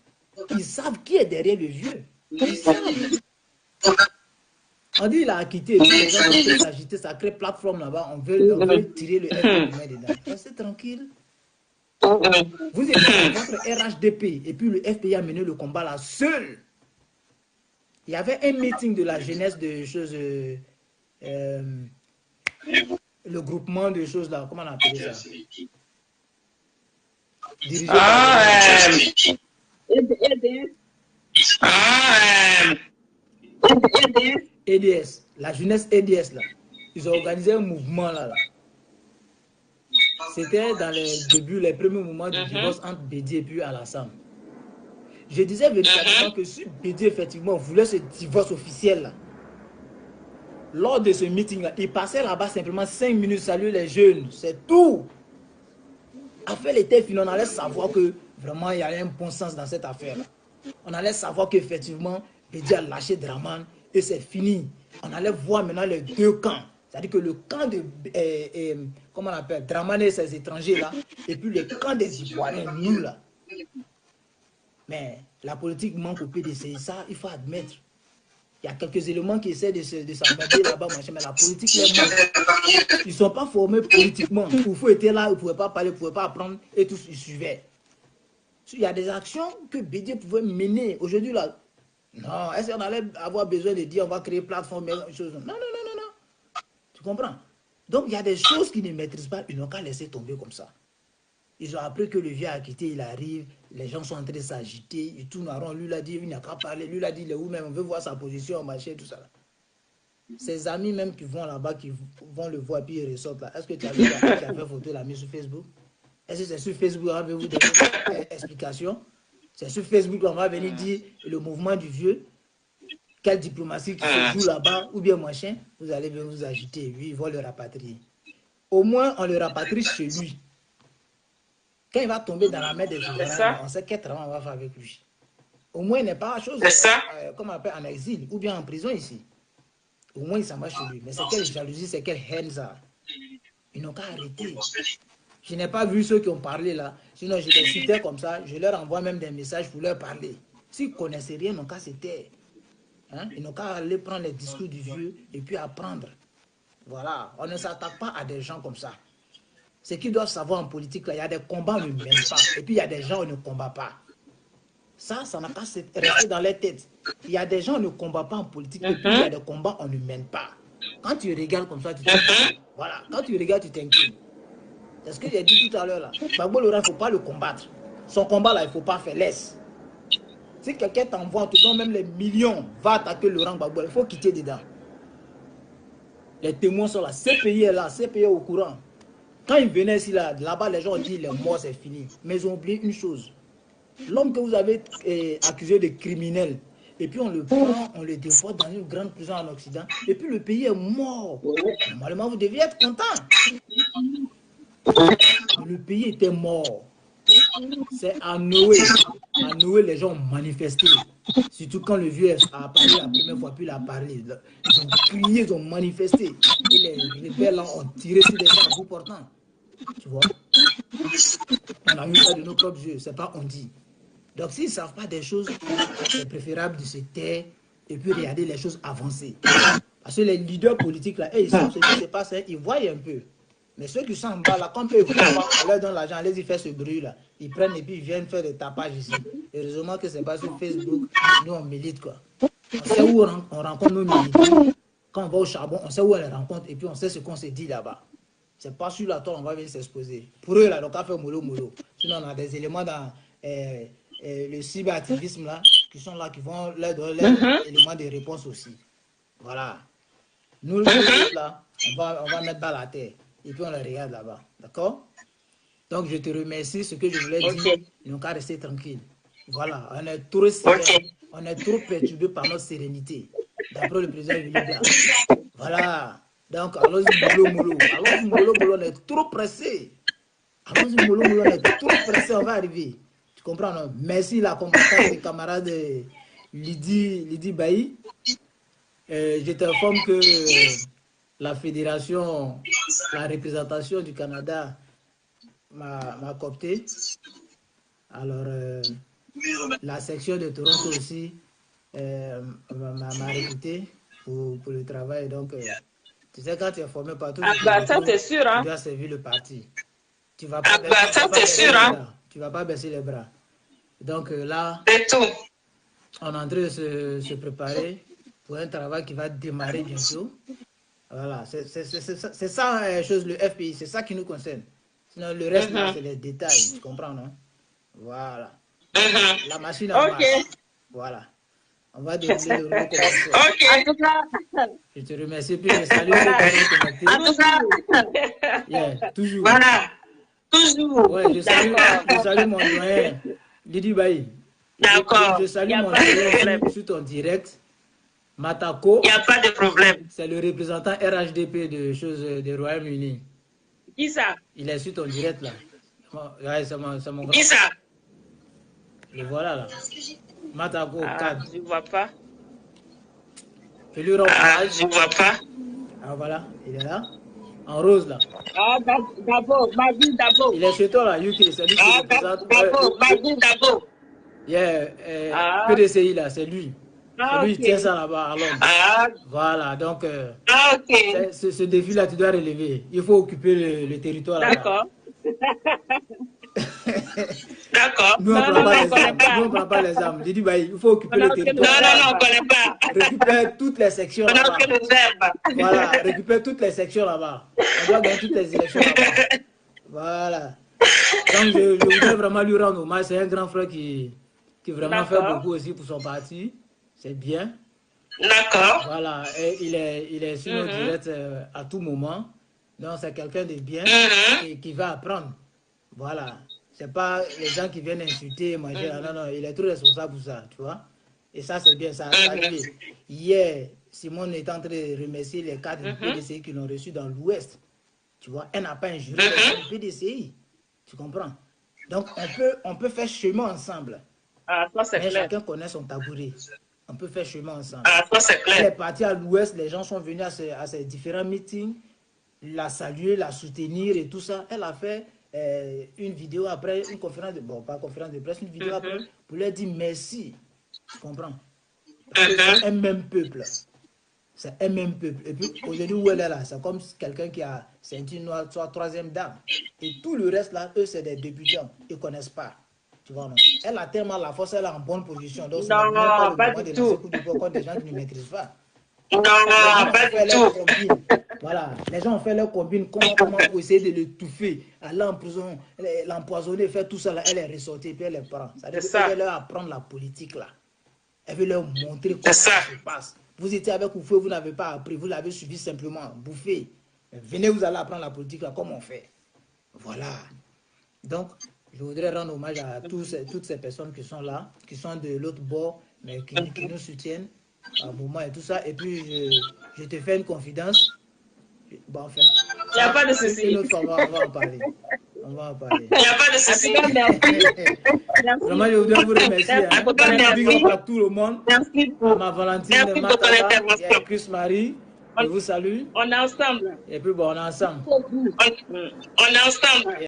C: ils savent qui est derrière le vieux. Ils savent. On dit qu'il a quitté, les gens ont s'agiter, ça crée plateforme là-bas, on veut tirer le FPI dedans. Restez tranquille. Vous êtes dans votre RHDP et puis le FPI a mené le combat là seul. Il y avait un meeting de la jeunesse de choses, le groupement de choses là, comment on appelle ça? Dirigé EDS, la jeunesse EDS là, ils ont organisé un mouvement là. C'était dans les débuts, les premiers moments du divorce entre Bédié et puis Alassane. Je disais véritablement que si Bédié effectivement voulait ce divorce officiel là, lors de ce meeting là, il passait là-bas simplement 5 minutes, saluer les jeunes, c'est tout. Affaire était finie, on allait savoir que vraiment il y avait un bon sens dans cette affaire là. On allait savoir qu'effectivement Bédié a lâché Draman et c'est fini. On allait voir maintenant les deux camps. C'est-à-dire que le camp de, comment on appelle, Draman et ses étrangers là, et puis le camp des Ivoiriens, nous là. Mais la politique manque au PDC, ça il faut admettre. Il y a quelques éléments qui essaient de s'emmerder là-bas, mais la politique les manque. Ils ne sont pas formés politiquement. Il faut être là, ils ne pouvaient pas parler, ils ne pouvaient pas apprendre, et tous ils suivaient. Il y a des actions que Bédié pouvait mener aujourd'hui là. Non, est-ce qu'on allait avoir besoin de dire on va créer plateforme, chose? Non, non, non, non, non. Tu comprends? Donc il y a des choses qu'ils ne maîtrisent pas, ils n'ont qu'à laisser tomber comme ça. Ils ont appris que le vieux a quitté, il arrive, les gens sont en train de s'agiter, ils tournent en rond, lui l'a dit, il n'a qu'à parler, lui l'a dit, il est où même, on veut voir sa position, marché, tout ça. Là. Ses amis même qui vont là-bas, qui vont le voir, puis ils ressortent là. Est-ce que tu as vu la qui a fait photo, l'a mis sur Facebook? Est-ce que c'est sur Facebook, avez-vous des explications? C'est sur Facebook qu'on va venir dire le mouvement du vieux, quelle diplomatie qui se joue là-bas, ou bien machin, vous allez venir vous agiter, lui, ils vont le rapatrier. Au moins, on le rapatrie chez lui. Quand il va tomber dans la main des Ivoiriens, on sait quel travail on va faire avec lui. Au moins, il n'est pas chose, comme on appelle en exil, ou bien en prison ici. Au moins, il s'en va chez lui. Mais c'est quelle jalousie, c'est quelle haine ça. Ils n'ont qu'à arrêter. Je n'ai pas vu ceux qui ont parlé là. Sinon, je les citais comme ça. Je leur envoie même des messages pour leur parler. S'ils ne connaissaient rien, ils n'ont qu'à se taire. Hein? Ils n'ont qu'à aller prendre les discours du vieux et puis apprendre. Voilà. On ne s'attaque pas à des gens comme ça. Ce qu'ils doivent savoir en politique, là, il y a des combats, on ne mène pas. Et puis, il y a des gens, on ne combat pas. Ça n'a qu'à rester dans les têtes. Il y a des gens, on ne combat pas en politique. Et puis, il y a des combats, on ne mène pas. Quand tu regardes comme ça, tu t'inclines. Voilà. Quand tu regardes, tu t'inclines. C'est ce que j'ai dit tout à l'heure là. Gbagbo Laurent, il ne faut pas le combattre. Son combat là, il ne faut pas faire. Laisse. Si quelqu'un t'envoie, te donne même les millions, va attaquer Laurent Gbagbo, il faut quitter dedans. Les témoins sont là. CPI est là. CPI est au courant. Quand il venait ici là-bas, les gens ont dit il est mort, c'est fini. Mais ils ont oublié une chose. L'homme que vous avez accusé de criminel, et puis on le prend, on le déporte dans une grande prison en Occident, et puis le pays est mort. Normalement, vous deviez être content. Le pays était mort. C'est à Noé. À Noé, les gens ont manifesté. Surtout quand le vieux a parlé la première fois, puis il a parlé. Ils ont crié, ils ont manifesté. Et les rebelles là, ont tiré sur des gens à bout portant. Tu vois? On a vu ça de nos propres yeux, c'est pas on dit. Donc s'ils ne savent pas des choses, c'est préférable de se taire et puis regarder les choses avancer. Parce que les leaders politiques là, ils savent ce qui se passe, hein, ils voient un peu. Mais ceux qui sont en bas là, quand eux voient pas, on leur donne l'argent, allez-y faire ce bruit là. Ils prennent et puis ils viennent faire des tapages ici. Heureusement que c'est pas sur Facebook, nous on milite quoi. On sait où on rencontre nos militants. Quand on va au charbon, on sait où on les rencontre et puis on sait ce qu'on se dit là-bas. C'est pas sur la toile on va venir s'exposer. Pour eux là, donc on fait mollo mollo. Sinon on a des éléments dans le cyberactivisme là, qui sont là, qui vont leur donner les éléments de réponse aussi. Voilà. Nous là, on va mettre dans la terre. Et puis on les regarde là-bas. D'accord? Donc je te remercie. Ce que je voulais dire, ils n'ont qu'à rester tranquille. Voilà. On est trop on est trop perturbé par notre sérénité. D'après le président William. Voilà. Donc allons-y mollo mollo. Allons-y mollo mollo. On est trop pressé. Allons-y mollo mollo. On est trop pressé. On va arriver. Tu comprends, non? Merci la combattante des camarades Lydie Bailly. Je t'informe que la fédération, la représentation du Canada m'a coopté. Alors, la section de Toronto aussi m'a recruté pour le travail. Donc, tu sais, quand tu es formé partout,
A: ça c'est sûr, hein?
C: tu dois servir le parti. Tu vas pas tu vas pas baisser les bras. Donc là, on est en train de se préparer pour un travail qui va démarrer bientôt. Voilà, c'est ça, chose, le FPI, c'est ça qui nous concerne. Sinon, le reste, là, c'est les détails, tu comprends, non? Voilà. La machine à marche. Voilà. On va dérouler le rouleau commencé. Je te remercie, puis je salue toujours.
D: Voilà. Toujours.
C: Ouais, je salue mon doyen, Lydie Bailly.
D: D'accord.
C: Je salue mon doyen sur ton direct. Matako.
D: Il n'y a pas de problème.
C: C'est le représentant RHDP de choses des Royaume-Uni.
A: Qui ça?
C: Il est sur ton direct là. Ouais, c'est mon grand.
D: Qui ça?
C: Le voilà là. Matako, cadre.
A: Je ne vois pas.
C: Je lui rends hommage.
D: Je ne vois pas.
C: Ah voilà, il est là. En rose là.
A: Ah, d'abord, Madi d'abord.
C: Il est chez toi là, UK, c'est lui qui représente.
D: Madi d'abord.
C: Yeah, PDCI là, c'est lui. C'est lui qui tient ça là-bas à Londres. Voilà, donc ce défi-là, tu dois relever. Il faut occuper le territoire là-bas.
A: D'accord.
D: D'accord.
C: Nous, on ne prend pas les armes. Didi Bailly, il faut occuper le territoire.
D: Non, on ne connaît pas.
C: Récupère toutes les sections là-bas.
D: On a que le verbe.
C: Voilà, récupère toutes les sections là-bas. On doit gagner toutes les élections là-bas. Voilà. Donc, je voudrais vraiment lui rendre hommage. C'est un grand frère qui vraiment fait beaucoup aussi pour son parti. C'est bien.
D: D'accord.
C: Voilà, et il est sur nos directs à tout moment. Donc, c'est quelqu'un de bien et qui va apprendre. Voilà. C'est pas les gens qui viennent insulter, manger. Non, il est trop responsable pour ça, tu vois. Et ça, c'est bien, ça a salué. Hier, Simone est en train de remercier les cadres du PDCI qui l'ont reçu dans l'Ouest. Tu vois, elle n'a pas injuré les cadres du PDCI. Tu comprends? Donc, on peut faire chemin ensemble.
A: Ah, ça, c'est clair.
C: Chacun connaît son tabouret. On peut faire chemin ensemble.
D: Ah, ça, c'est clair.
C: Elle est partie à l'Ouest, les gens sont venus à ces différents meetings, la saluer, la soutenir et tout ça. Elle a fait une vidéo après, une conférence de... Bon, pas conférence de presse, une vidéo après, pour leur dire merci. Tu comprends? C'est un même peuple. C'est un même peuple. Et puis, aujourd'hui où elle est là, c'est comme quelqu'un qui a ceinture noire, soit troisième dame. Et tout le reste là, eux, c'est des débutants. Ils ne connaissent pas. Tu vois, non? Elle a tellement la force, elle est en bonne position. Donc, c'est
A: non, pas du tout.
C: Contre des gens qui ne maîtrisent pas.
D: Non, pas du tout.
C: Voilà, les gens ont fait leur combine, comment pour essayer de l'étouffer, aller en prison, l'empoisonner, faire tout ça, là, elle est ressortie, puis elle les prend. Elle veut leur apprendre la politique, là. Elle veut leur montrer comment ça se passe. Vous étiez avec Oufoué, vous n'avez pas appris, vous l'avez suivi simplement, bouffé. Venez, vous allez apprendre la politique, là, comment on fait. Voilà. Donc, je voudrais rendre hommage à toutes ces personnes qui sont là, qui sont de l'autre bord, mais qui nous soutiennent à un moment et tout ça. Et puis, je te fais une confidence. Bon, enfin,
A: il n'y a pas de souci.
C: Une autre fois, on va en parler. On va en parler.
D: Il n'y a pas de souci.
C: Vraiment, je voudrais vous remercier. Hein. Big up à tout le monde.
D: Merci
C: À ma Valentine,
D: Merci pour ton
C: Mataba et
D: intervention.
C: à Chris Marie. Je vous salue.
A: On est ensemble.
C: Et puis bon, on est ensemble.
D: On est ensemble.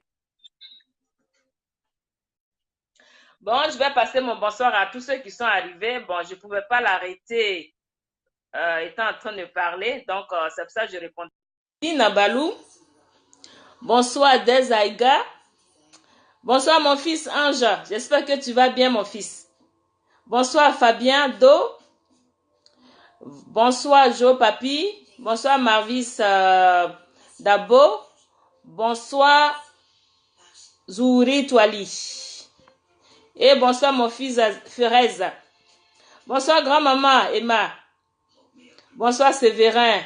A: Bon, je vais passer mon bonsoir à tous ceux qui sont arrivés. Bon, je ne pouvais pas l'arrêter étant en train de parler. Donc, c'est pour ça que je réponds. Nabalou. Bonsoir, Desaïga. Bonsoir, mon fils Ange. J'espère que tu vas bien, mon fils. Bonsoir, Fabien Do. Bonsoir, Jo Papi. Bonsoir, Marvis Dabo. Bonsoir, Zouri Touali. Et bonsoir, mon fils Ferez. Bonsoir, grand-maman Emma. Bonsoir, Séverin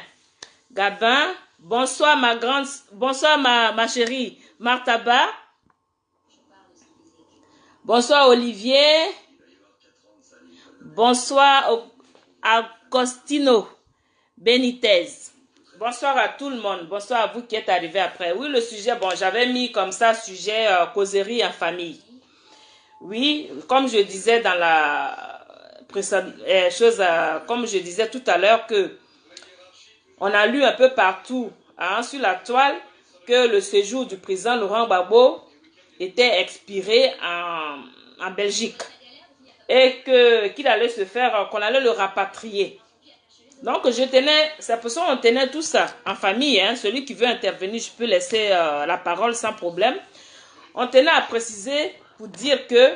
A: Gabin. Bonsoir, ma chérie Martaba. Bonsoir, Olivier. Bonsoir, Agostino Benitez. Bonsoir à tout le monde. Bonsoir à vous qui êtes arrivés après. Oui, le sujet, bon, j'avais mis comme ça, sujet causerie en famille. Oui, comme je disais dans la précédente chose, comme je disais tout à l'heure que on a lu un peu partout hein, sur la toile que le séjour du président Laurent Gbagbo était expiré en Belgique et qu'il allait se faire, qu'on allait le rapatrier. Donc je tenais, c'est pour ça qu'on tenait tout ça en famille. Hein, celui qui veut intervenir, je peux laisser la parole sans problème. On tenait à préciser pour dire que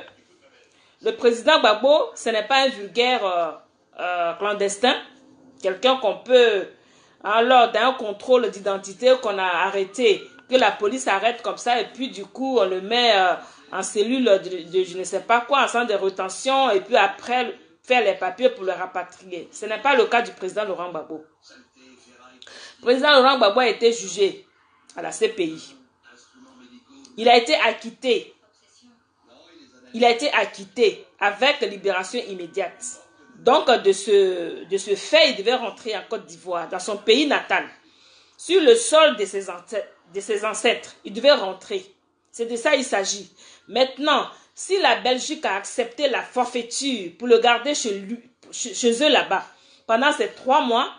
A: le président Gbagbo, ce n'est pas un vulgaire clandestin, quelqu'un qu'on peut, lors d'un contrôle d'identité qu'on a arrêté, que la police arrête comme ça et puis du coup on le met en cellule de je ne sais pas quoi, en centre de rétention et puis après faire les papiers pour le rapatrier. Ce n'est pas le cas du président Laurent Gbagbo. Le président Laurent Gbagbo a été jugé à la CPI. Il a été acquitté. Il a été acquitté avec libération immédiate. Donc, de ce fait, il devait rentrer en Côte d'Ivoire, dans son pays natal. Sur le sol de ses ancêtres, il devait rentrer. C'est de ça qu'il s'agit. Maintenant, si la Belgique a accepté la forfaiture pour le garder chez eux là-bas, pendant ces 3 mois,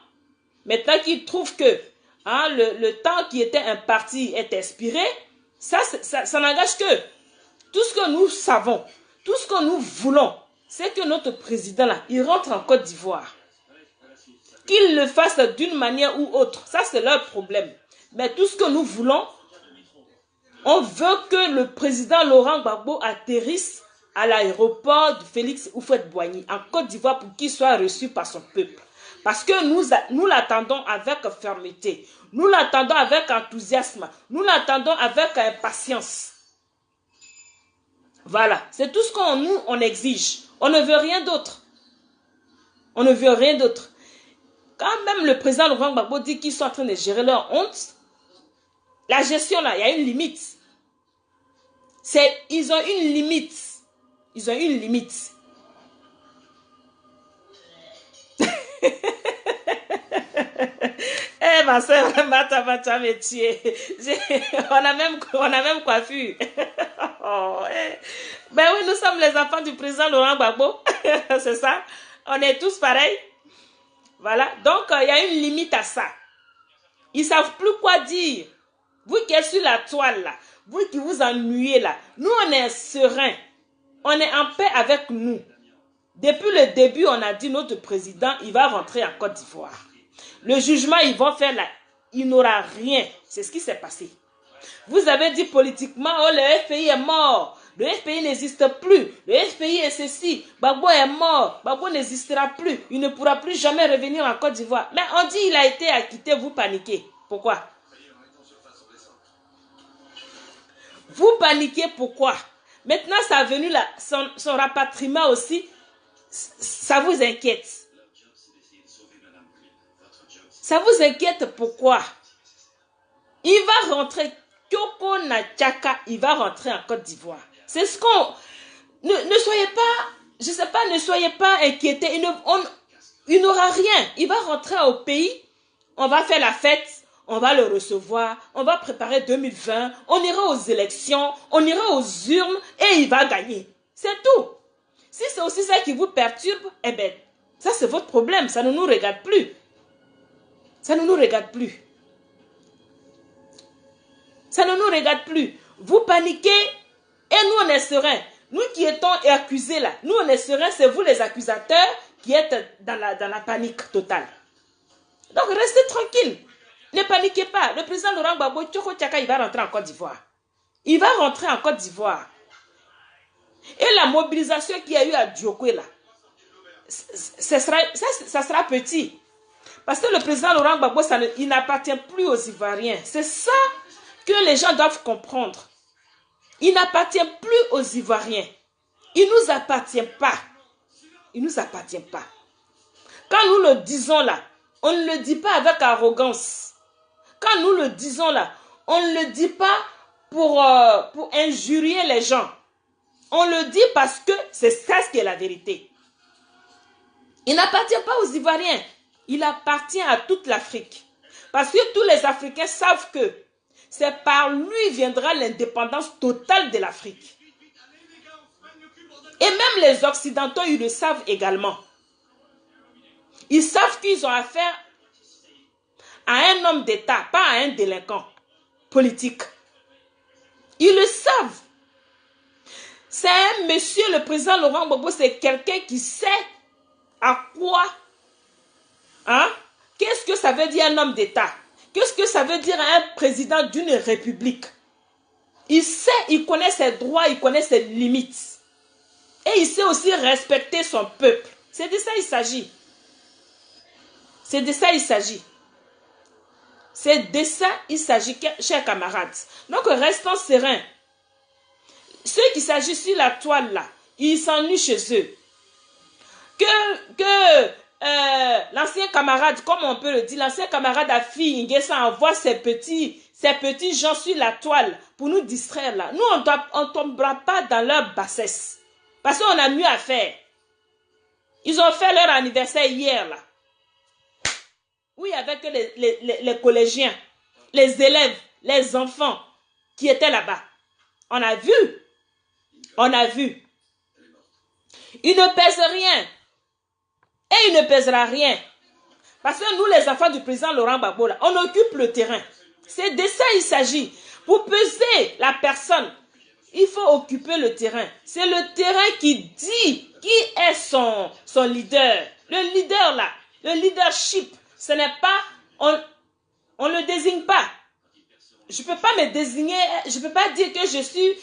A: maintenant qu'ils trouvent que le temps qui était imparti est expiré, ça n'engage que tout ce que nous savons, tout ce que nous voulons, c'est que notre président là, il rentre en Côte d'Ivoire. Qu'il le fasse d'une manière ou autre, ça c'est leur problème. Mais tout ce que nous voulons, on veut que le président Laurent Gbagbo atterrisse à l'aéroport de Félix Houphouët-Boigny en Côte d'Ivoire pour qu'il soit reçu par son peuple. Parce que nous l'attendons avec fermeté, nous l'attendons avec enthousiasme, nous l'attendons avec impatience. Voilà, c'est tout ce qu'on exige. On ne veut rien d'autre. On ne veut rien d'autre. Quand même le président Laurent Gbagbo dit qu'ils sont en train de gérer leur honte, la gestion là, il y a une limite. Ils ont une limite. Ils ont une limite. Eh ma soeur, Mata métier. On a même coiffure. Oh, ben oui, nous sommes les enfants du président Laurent Gbagbo. C'est ça. On est tous pareils. Voilà. Donc, il y a une limite à ça. Ils ne savent plus quoi dire. Vous qui êtes sur la toile là, vous qui vous ennuyez là, nous on est sereins. On est en paix avec nous. Depuis le début, on a dit notre président, il va rentrer en Côte d'Ivoire. Le jugement, ils vont faire là. Il n'aura rien. C'est ce qui s'est passé. Vous avez dit politiquement, oh, le FPI est mort. Le FPI n'existe plus. Le FPI est ceci. Gbagbo est mort. Gbagbo n'existera plus. Il ne pourra plus jamais revenir en Côte d'Ivoire. Mais on dit qu'il a été acquitté. Vous paniquez. Pourquoi? Vous paniquez pourquoi? Maintenant, ça a venu là. Son rapatriement aussi. Ça vous inquiète. Ça vous inquiète pourquoi? Il va rentrer. Kyoko Nachaka, il va rentrer en Côte d'Ivoire. C'est ce qu'on... Ne soyez pas... Je sais pas, ne soyez pas inquiétés. Il n'aura rien. Il va rentrer au pays. On va faire la fête. on va le recevoir, on va préparer 2020, on ira aux élections, on ira aux urnes et il va gagner. C'est tout. Si c'est aussi ça qui vous perturbe, eh bien, ça c'est votre problème, ça ne nous regarde plus. Ça ne nous regarde plus. Ça ne nous regarde plus. Vous paniquez et nous on est sereins. Nous qui étions accusés là, nous on est sereins, c'est vous les accusateurs qui êtes dans la panique totale. Donc restez tranquille. Ne paniquez pas. Le président Laurent Gbagbo, Tchoko Tchaka, il va rentrer en Côte d'Ivoire. Il va rentrer en Côte d'Ivoire. Et la mobilisation qu'il y a eu à Djokwe là, ça sera petit. Parce que le président Laurent Gbagbo, il n'appartient plus aux Ivoiriens. C'est ça que les gens doivent comprendre. Il n'appartient plus aux Ivoiriens. Il ne nous appartient pas. Il ne nous appartient pas. Quand nous le disons là, on ne le dit pas avec arrogance. Quand nous le disons là, on ne le dit pas pour injurier les gens. On le dit parce que c'est ça ce qui est la vérité. Il n'appartient pas aux Ivoiriens. Il appartient à toute l'Afrique. Parce que tous les Africains savent que c'est par lui viendra l'indépendance totale de l'Afrique. Et même les Occidentaux, ils le savent également. Ils savent qu'ils ont affaire à un homme d'État, pas à un délinquant politique. Ils le savent. C'est un monsieur, le président Laurent Gbagbo, c'est quelqu'un qui sait à quoi, qu'est-ce que ça veut dire un homme d'État? Qu'est-ce que ça veut dire un président d'une république? Il sait, il connaît ses droits, il connaît ses limites. Et il sait aussi respecter son peuple. C'est de ça il s'agit. C'est de ça il s'agit. C'est de ça il s'agit, chers camarades. Donc restons sereins. Ceux qui s'agissent sur la toile là, ils s'ennuient chez eux. L'ancien camarade, comme on peut le dire, l'ancien camarade Afi Nguessa envoie ses petits gens sur la toile pour nous distraire là. Nous, on ne tombera pas dans leur bassesse. Parce qu'on a mieux à faire. Ils ont fait leur anniversaire hier là. Oui, avec les collégiens, les élèves, les enfants qui étaient là-bas. On a vu. On a vu. Il ne pèse rien. Et il ne pèsera rien. Parce que nous, les enfants du président Laurent Gbagbo, là, on occupe le terrain. C'est de ça il s'agit. Pour peser la personne, il faut occuper le terrain. C'est le terrain qui dit qui est son leader. Le leader là, le leadership, ce n'est pas, on ne le désigne pas. Je ne peux pas me désigner, je ne peux pas dire que je suis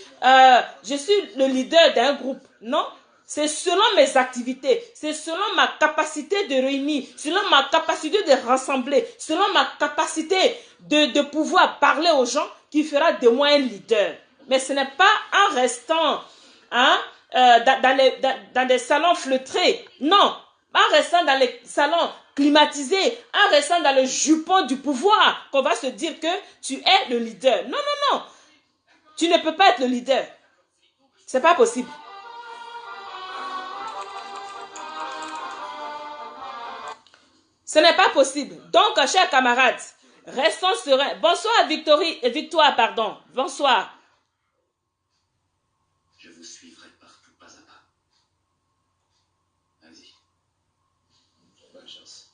A: le leader d'un groupe. Non, c'est selon mes activités, c'est selon ma capacité de réunir, selon ma capacité de rassembler, selon ma capacité de pouvoir parler aux gens qui fera de moi un leader. Mais ce n'est pas en restant dans des salons fleutrés. Non, en restant dans les salons climatisés, en restant dans le jupon du pouvoir, qu'on va se dire que tu es le leader. Non, non, non. Tu ne peux pas être le leader. C'est pas possible. Ce n'est pas possible. Donc, chers camarades, restons sereins. Bonsoir, Victoire, pardon. Bonsoir.
B: Je vous suivrai partout, pas à pas. Vas-y. Bonne chance.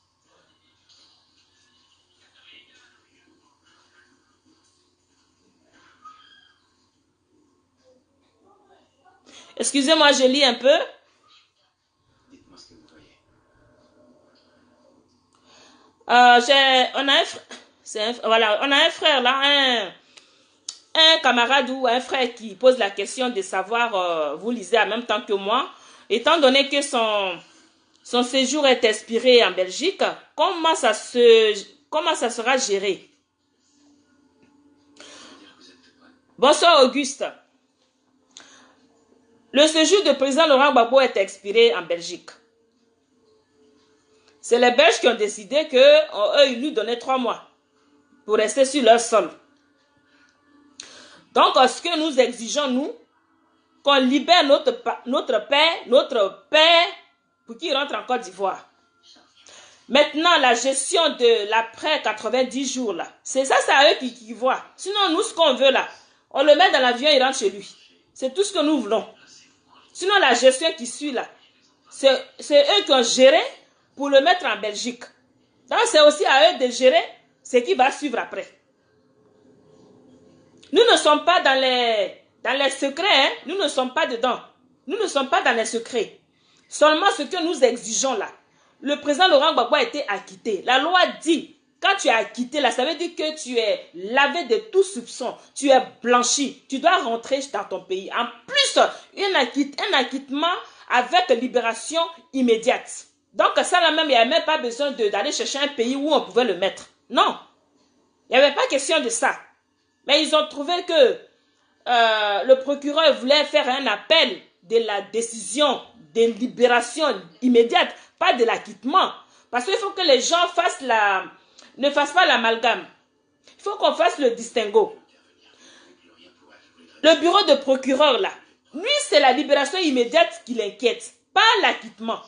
A: Excusez-moi, je lis un peu.
B: Dites-moi ce que vous voyez.
A: On a un frère là, un camarade ou un frère qui pose la question de savoir, vous lisez en même temps que moi, étant donné que son séjour est expiré en Belgique, comment ça sera géré? Bonsoir Auguste. Le séjour du président Laurent Gbagbo est expiré en Belgique. C'est les Belges qui ont décidé qu'eux, ils lui donnaient 3 mois pour rester sur leur sol. Donc, ce que nous exigeons, nous, qu'on libère notre père pour qu'il rentre en Côte d'Ivoire. Maintenant, la gestion de l'après 90 jours, là, c'est ça, c'est à eux qui voient. Sinon, nous, ce qu'on veut, là, on le met dans l'avion, il rentre chez lui. C'est tout ce que nous voulons. Sinon, la gestion qui suit, là, c'est eux qui ont géré pour le mettre en Belgique. Donc, c'est aussi à eux de gérer ce qui va suivre après. Nous ne sommes pas dans les secrets, hein? Nous ne sommes pas dedans. Nous ne sommes pas dans les secrets. Seulement ce que nous exigeons là. Le président Laurent Gbagbo a été acquitté. La loi dit, quand tu es acquitté là, ça veut dire que tu es lavé de tout soupçon. Tu es blanchi. Tu dois rentrer dans ton pays. En plus, un acquittement avec libération immédiate. Donc ça là même, il n'y avait même pas besoin d'aller chercher un pays où on pouvait le mettre. Non. Il n'y avait pas question de ça. Mais ils ont trouvé que le procureur voulait faire un appel de la décision de libération immédiate, pas de l'acquittement. Parce qu'il faut que les gens ne fassent pas l'amalgame. Il faut qu'on fasse le distinguo. Le bureau de procureur, là, lui, c'est la libération immédiate qui l'inquiète, pas l'acquittement.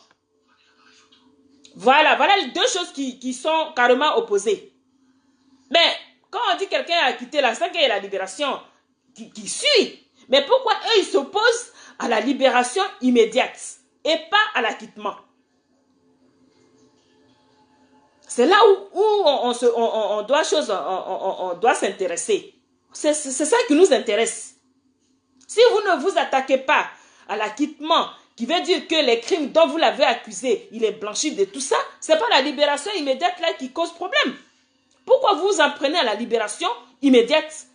A: Voilà les deux choses qui sont carrément opposées. Mais quand on dit quelqu'un est acquitté, là, c'est qu'il y a la libération qui suit. Mais pourquoi eux, ils s'opposent à la libération immédiate et pas à l'acquittement? C'est là où on doit s'intéresser. C'est ça qui nous intéresse. Si vous ne vous attaquez pas à l'acquittement, qui veut dire que les crimes dont vous l'avez accusé, il est blanchi de tout ça, c'est pas la libération immédiate là qui cause problème. Pourquoi vous vous en prenez à la libération immédiate?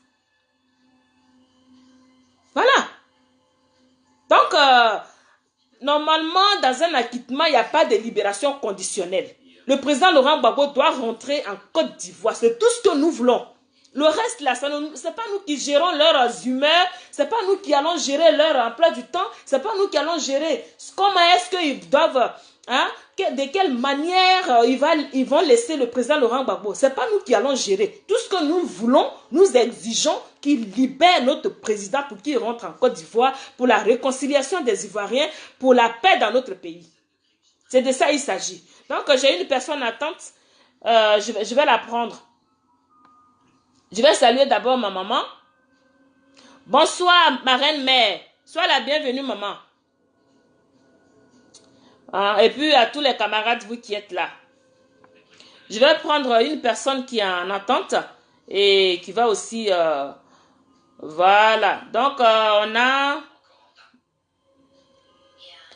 A: Voilà. Donc, normalement, dans un acquittement, il n'y a pas de libération conditionnelle. Le président Laurent Gbagbo doit rentrer en Côte d'Ivoire. C'est tout ce que nous voulons. Le reste, là, ce n'est pas nous qui gérons leurs humeurs. Ce n'est pas nous qui allons gérer leur emploi du temps. Ce n'est pas nous qui allons gérer comment est-ce qu'ils doivent... Hein, de quelle manière ils vont laisser le président Laurent Gbagbo. Ce n'est pas nous qui allons gérer. Tout ce que nous voulons, nous exigeons qu'il libère notre président pour qu'il rentre en Côte d'Ivoire, pour la réconciliation des Ivoiriens, pour la paix dans notre pays. C'est de ça il s'agit. Donc, j'ai une personne en attente. Je vais la prendre. Je vais saluer d'abord ma maman. Bonsoir, ma reine mère. Sois la bienvenue, maman. Et puis, à tous les camarades, vous qui êtes là. Je vais prendre une personne qui est en attente et qui va aussi... voilà. Donc, on a...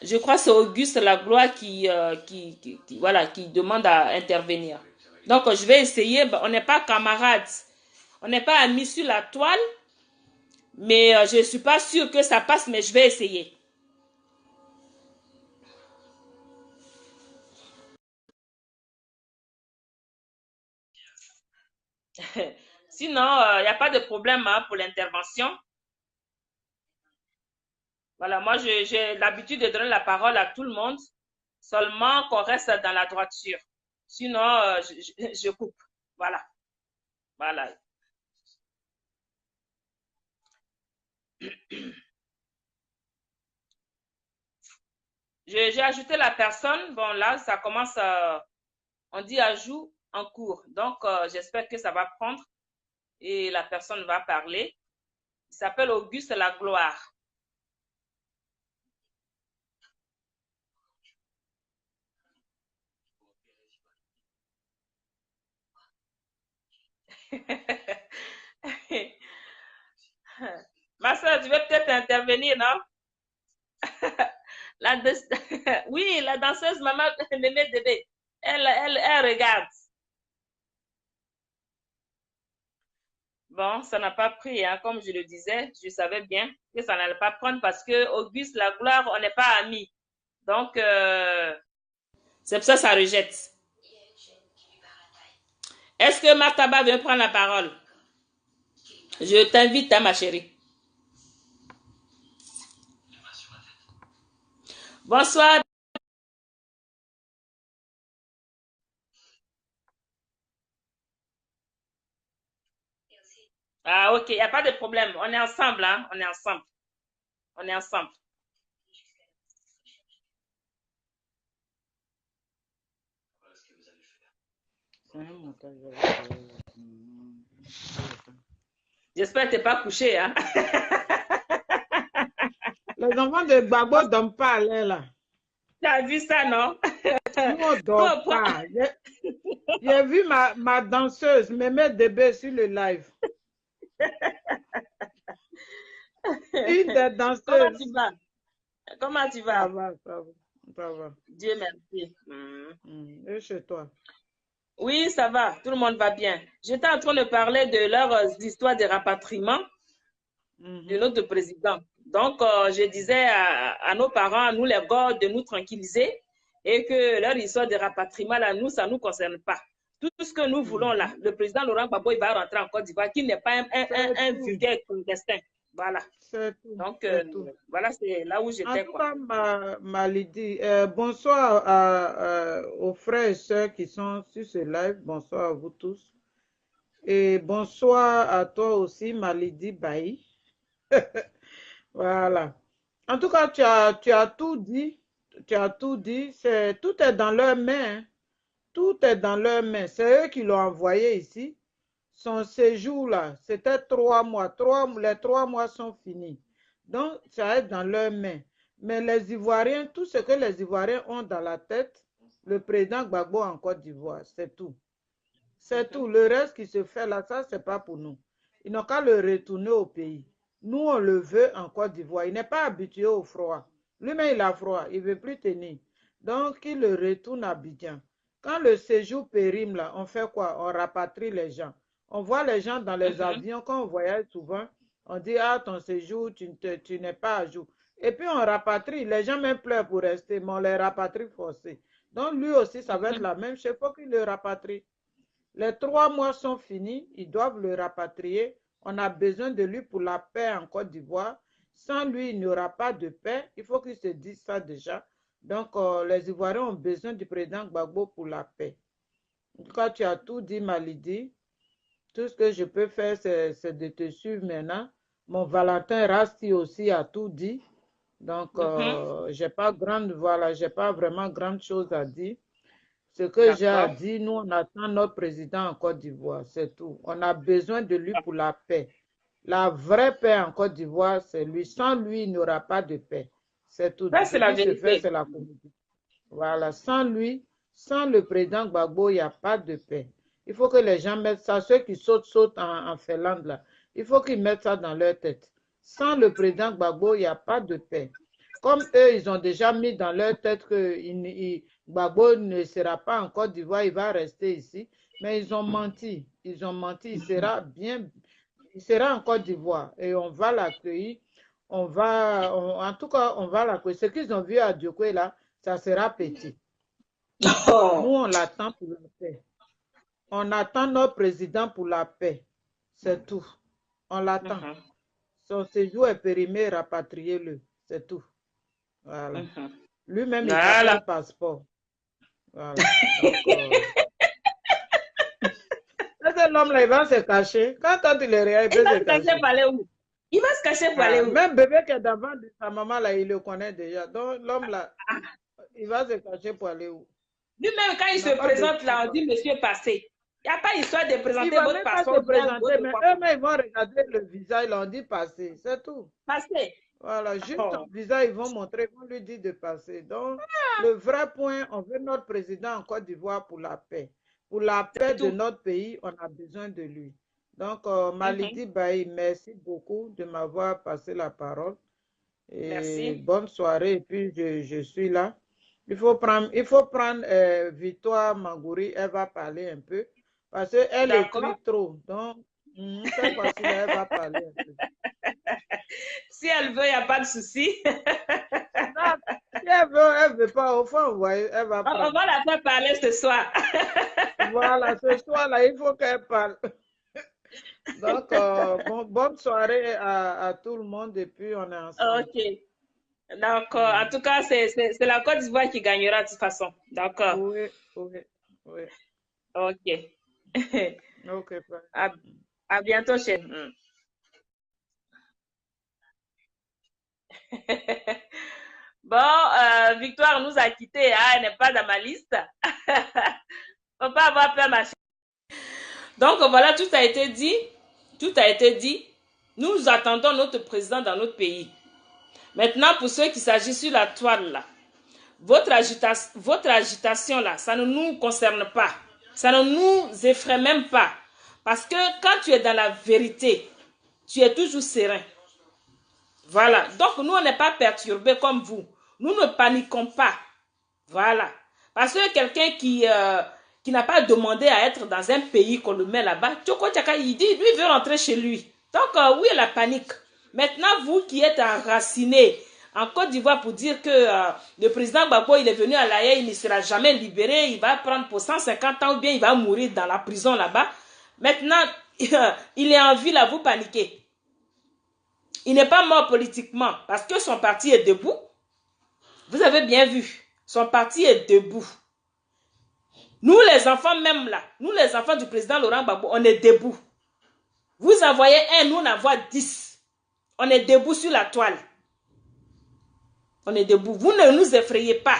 A: Je crois que c'est Auguste Lagloire qui demande à intervenir. Donc, je vais essayer. On n'est pas camarades. On n'est pas amis sur la toile. Mais je ne suis pas sûre que ça passe, mais je vais essayer. Sinon, il n'y a pas de problème pour l'intervention. Voilà, moi, j'ai l'habitude de donner la parole à tout le monde, seulement qu'on reste dans la droiture. Sinon, je coupe. Voilà. Voilà. J'ai ajouté la personne. Bon, là, ça commence, on dit ajout en cours. Donc, j'espère que ça va prendre et la personne va parler. Il s'appelle Auguste Lagloire. Ma soeur, tu veux peut-être intervenir, non? Oui, la danseuse maman Mémé Débé, elle regarde. Bon, ça n'a pas pris, hein, comme je le disais, je savais bien que ça n'allait pas prendre parce que Auguste Lagloire, on n'est pas amis. Donc, c'est pour ça que ça rejette. Est-ce que Martaba veut prendre la parole? Je t'invite, hein, ma chérie. Bonsoir. Ah, ok, il n'y a pas de problème. On est ensemble, hein? On est ensemble. On est ensemble. J'espère que tu n'es pas couché. Hein?
E: Les enfants de Gbagbo ne dorment pas à l'air là.
A: Tu as vu ça, non?
E: Nous, on ne dort pas. J'ai vu ma danseuse me mettre des baies sur le live. Une des danseuses.
A: Comment tu vas? Comment tu vas?
E: Ça va, ça va. Ça va.
A: Dieu merci.
E: Et chez toi?
A: Oui, ça va. Tout le monde va bien. J'étais en train de parler de leurs histoires de rapatriement de notre président. Donc, je disais à nos parents, nous les gars, de nous tranquilliser et que leur histoire de rapatriement, là, nous, ça ne nous concerne pas. Tout ce que nous voulons là, le président Laurent Gbagbo, il va rentrer en Côte d'Ivoire, qui n'est pas un vulgaire clandestin. Voilà. Donc, voilà, c'est là où j'étais.
E: En tout cas, Malidi, bonsoir aux frères et sœurs qui sont sur ce live. Bonsoir à vous tous. Et bonsoir à toi aussi, Malidi Baï. Voilà. En tout cas, tu as tout dit. Tu as tout dit. Tout est dans leurs mains. Tout est dans leurs mains. C'est eux qui l'ont envoyé ici. Son séjour-là, c'était 3 mois. Les 3 mois sont finis. Donc, ça est dans leurs mains. Mais les Ivoiriens, tout ce que les Ivoiriens ont dans la tête, le président Gbagbo en Côte d'Ivoire, c'est tout. C'est tout. Le reste qui se fait là, ça, c'est pas pour nous. Ils n'ont qu'à le retourner au pays. Nous, on le veut en Côte d'Ivoire. Il n'est pas habitué au froid. Lui-même, il a froid. Il ne veut plus tenir. Donc, il le retourne à Abidjan. Quand le séjour périme, là, on fait quoi? On rapatrie les gens. On voit les gens dans les avions. Quand on voyage souvent, on dit, ah, ton séjour, tu n'es pas à jour. Et puis, on rapatrie. Les gens même pleurent pour rester, mais on les rapatrie forcés. Donc, lui aussi, ça va être la même chose. Il faut qu'il le rapatrie. Les 3 mois sont finis. Ils doivent le rapatrier. On a besoin de lui pour la paix en Côte d'Ivoire. Sans lui, il n'y aura pas de paix. Il faut qu'il se dise ça déjà. Donc, les Ivoiriens ont besoin du président Gbagbo pour la paix. En tout cas, tu as tout dit, Malidi. Tout ce que je peux faire, c'est de te suivre maintenant. Mon Valentin Rasti aussi a tout dit. Donc, j'ai pas vraiment grande chose à dire. Ce que j'ai à dire, nous, on attend notre président en Côte d'Ivoire, c'est tout. On a besoin de lui pour la paix. La vraie paix en Côte d'Ivoire, c'est lui. Sans lui, il n'y aura pas de paix. C'est tout.
A: Ça, c'est la vérité.
E: C'est la communauté. Voilà. Sans lui, sans le président Gbagbo, il n'y a pas de paix. Il faut que les gens mettent ça. Ceux qui sautent en Finlande, là, il faut qu'ils mettent ça dans leur tête. Sans le président Gbagbo, il n'y a pas de paix. Comme eux, ils ont déjà mis dans leur tête que Gbagbo ne sera pas en Côte d'Ivoire, il va rester ici. Mais ils ont menti. Ils ont menti. Il sera en Côte d'Ivoire et on va l'accueillir. En tout cas, on va l'accueillir. Ce qu'ils ont vu à Diokwe là, ça sera petit. Nous, on l'attend pour la paix. On attend notre président pour la paix. C'est tout. On l'attend. Son séjour est périmé, rapatriez-le. C'est tout. Voilà. Lui-même, il a un passeport. Voilà. L'homme là, il va se cacher. Quand tu le regardes, il va se cacher.
A: Pour aller où? Il va se cacher pour aller où?
E: Même bébé qui est devant de sa maman là, il le connaît déjà. Donc l'homme là, il va se cacher pour aller où?
A: Lui-même, quand il se présente là, on dit monsieur passé. Il n'y a pas histoire de présenter votre passeport.
E: Mais eux-mêmes, ils vont regarder le visage, ils l'ont dit passer. C'est tout.
A: Passer.
E: Voilà, juste son visage, ils vont montrer, ils vont lui dire de passer. Donc, le vrai point, on veut notre président en Côte d'Ivoire pour la paix. Pour la paix de notre pays, on a besoin de lui. Donc, Malidi Baï, merci beaucoup de m'avoir passé la parole. Et
A: merci.
E: Bonne soirée. Et puis, je suis là. Il faut prendre Victoire Mangouri, elle va parler un peu. Parce qu'elle écrit trop. Donc, cette fois-ci, elle va parler un peu.
A: Si elle veut, il n'y a pas de souci.
E: Si elle veut pas, au fond, elle va prendre.
A: On va la faire parler ce soir.
E: Voilà, ce soir-là, il faut qu'elle parle. Donc, bonne soirée à tout le monde et puis on est ensemble.
A: Ok. D'accord. En tout cas, c'est la Côte d'Ivoire qui gagnera de toute façon. D'accord.
E: Oui.
A: Ok.
E: Ok.
A: À bientôt, chef. Bon, Victoire nous a quittés. Hein, elle n'est pas dans ma liste. Faut pas avoir peur, ma chérie. Donc voilà, tout a été dit. Tout a été dit. Nous attendons notre président dans notre pays. Maintenant, pour ceux qui s'agissent sur la toile, là, votre agitation, là, ça ne nous concerne pas. Ça ne nous effraie même pas. Parce que quand tu es dans la vérité, tu es toujours serein. Voilà. Donc, nous, on n'est pas perturbés comme vous. Nous ne paniquons pas. Voilà. Parce que quelqu'un qui n'a pas demandé à être dans un pays qu'on le met là-bas, Tchoko Tchaka, il dit, lui, il veut rentrer chez lui. Donc, oui, la panique. Maintenant, vous qui êtes enracinés en Côte d'Ivoire pour dire que le président Gbagbo, il est venu à La Haye, il ne sera jamais libéré, il va prendre pour 150 ans ou bien il va mourir dans la prison là-bas. Maintenant, il est en vie là, vous paniquez. Il n'est pas mort politiquement parce que son parti est debout. Vous avez bien vu, son parti est debout. Nous les enfants même là, nous les enfants du président Laurent Gbagbo, on est debout. Vous envoyez un, nous on envoie 10. On est debout sur la toile. On est debout. Vous ne nous effrayez pas.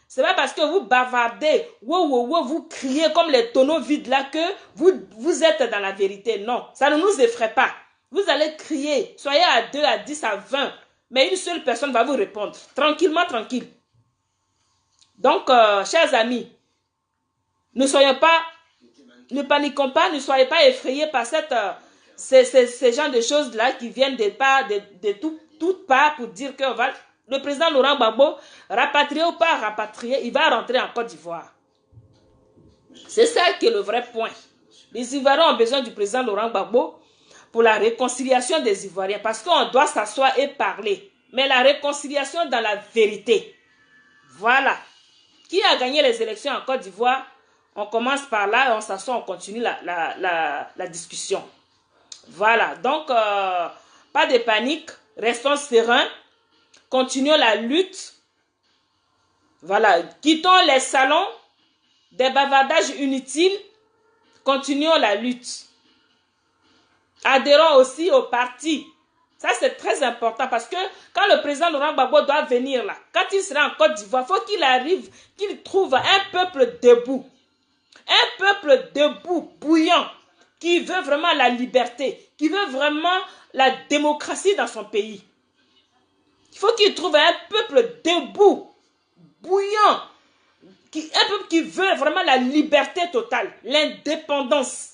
A: C'est pas parce que vous bavardez, vous criez comme les tonneaux vides là que vous êtes dans la vérité. Non, ça ne nous effraie pas. Vous allez crier, soyez à 2, à 10, à 20, mais une seule personne va vous répondre. Tranquillement, tranquille. Donc, chers amis, ne paniquons pas, ne soyez pas effrayés par ces genres de choses-là qui viennent de toutes parts pour dire que le président Laurent Gbagbo, rapatrié ou pas rapatrié, il va rentrer en Côte d'Ivoire. C'est ça qui est le vrai point. Les Ivoiriens ont besoin du président Laurent Gbagbo pour la réconciliation des Ivoiriens, parce qu'on doit s'asseoir et parler. Mais la réconciliation dans la vérité. Voilà. Qui a gagné les élections en Côte d'Ivoire? On commence par là et on s'assoit, on continue la discussion. Voilà. Donc, pas de panique. Restons sereins. Continuons la lutte. Voilà. Quittons les salons des bavardages inutiles. Continuons la lutte. Adhérons aussi au parti. Ça, c'est très important parce que quand le président Laurent Gbagbo doit venir là, quand il sera en Côte d'Ivoire, il faut qu'il arrive, qu'il trouve un peuple debout. Un peuple debout, bouillant, qui veut vraiment la liberté, qui veut vraiment la démocratie dans son pays. Il faut qu'il trouve un peuple debout, bouillant, un peuple qui veut vraiment la liberté totale, l'indépendance.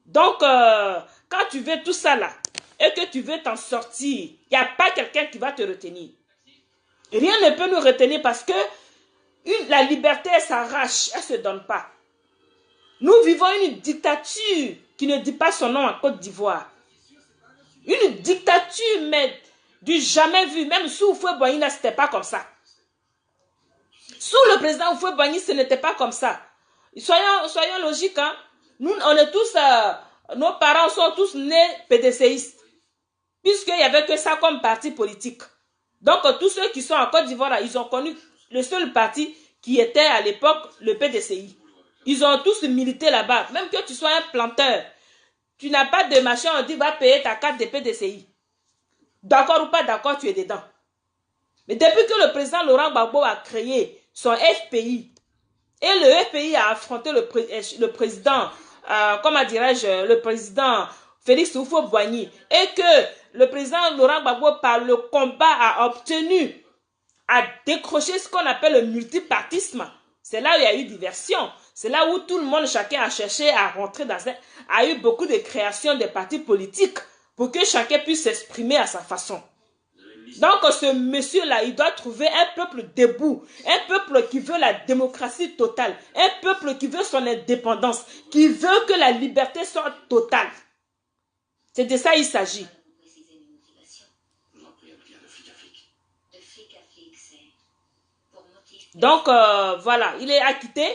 A: Donc, quand tu veux tout ça là, et que tu veux t'en sortir, il n'y a pas quelqu'un qui va te retenir. Rien ne peut nous retenir parce que la liberté, elle s'arrache, elle ne se donne pas. Nous vivons une dictature qui ne dit pas son nom en Côte d'Ivoire. Une dictature, mais du jamais vu. Même sous Houphouët-Boigny, ce n'était pas comme ça. Sous le président Houphouët-Boigny, ce n'était pas comme ça. Soyons logiques, hein. Nous, on est tous, nos parents sont tous nés PDCistes. Puisqu'il n'y avait que ça comme parti politique. Donc, tous ceux qui sont en Côte d'Ivoire, ils ont connu le seul parti qui était à l'époque le PDCI. Ils ont tous milité là-bas. Même que tu sois un planteur, tu n'as pas de machin, on dit va payer ta carte de PDCI. D'accord ou pas d'accord, tu es dedans. Mais depuis que le président Laurent Gbagbo a créé son FPI, et le FPI a affronté le président, comment dirais-je, le président Félix Houphouët-Boigny, et que le président Laurent Gbagbo, par le combat, a obtenu à décrocher ce qu'on appelle le multipartisme. C'est là où il y a eu diversion. C'est là où tout le monde, chacun a cherché à rentrer dans a eu beaucoup de création de partis politiques pour que chacun puisse s'exprimer à sa façon. Donc ce monsieur-là, il doit trouver un peuple debout, un peuple qui veut la démocratie totale, un peuple qui veut son indépendance, qui veut que la liberté soit totale. C'est de ça il s'agit. Donc, voilà, il est acquitté,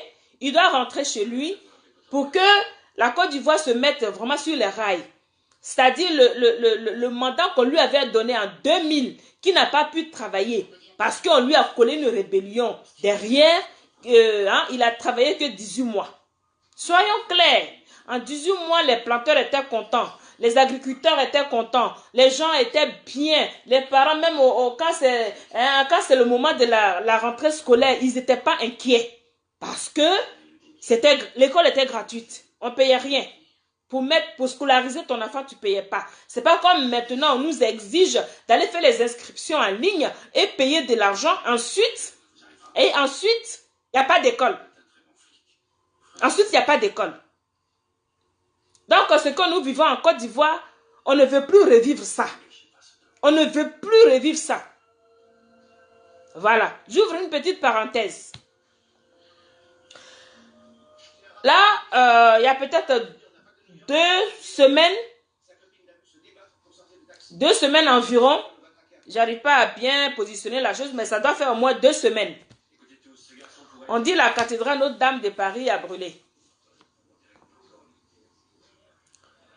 A: il doit rentrer chez lui pour que la Côte d'Ivoire se mette vraiment sur les rails. C'est-à-dire le mandat qu'on lui avait donné en 2000, qui n'a pas pu travailler parce qu'on lui a collé une rébellion derrière, il a travaillé que 18 mois. Soyons clairs, en 18 mois, les planteurs étaient contents. Les agriculteurs étaient contents, les gens étaient bien, les parents même quand c'est le moment de la rentrée scolaire, ils n'étaient pas inquiets parce que l'école était gratuite. On ne payait rien. Pour scolariser ton enfant, tu ne payais pas. Ce n'est pas comme maintenant, on nous exige d'aller faire les inscriptions en ligne et payer de l'argent. Ensuite, il n'y a pas d'école. Ensuite, il n'y a pas d'école. Donc, ce que nous vivons en Côte d'Ivoire, on ne veut plus revivre ça. On ne veut plus revivre ça. Voilà. J'ouvre une petite parenthèse. Là, il y a peut-être 2 semaines environ. J'arrive pas à bien positionner la chose, mais ça doit faire au moins 2 semaines. On dit la cathédrale Notre-Dame de Paris a brûlé.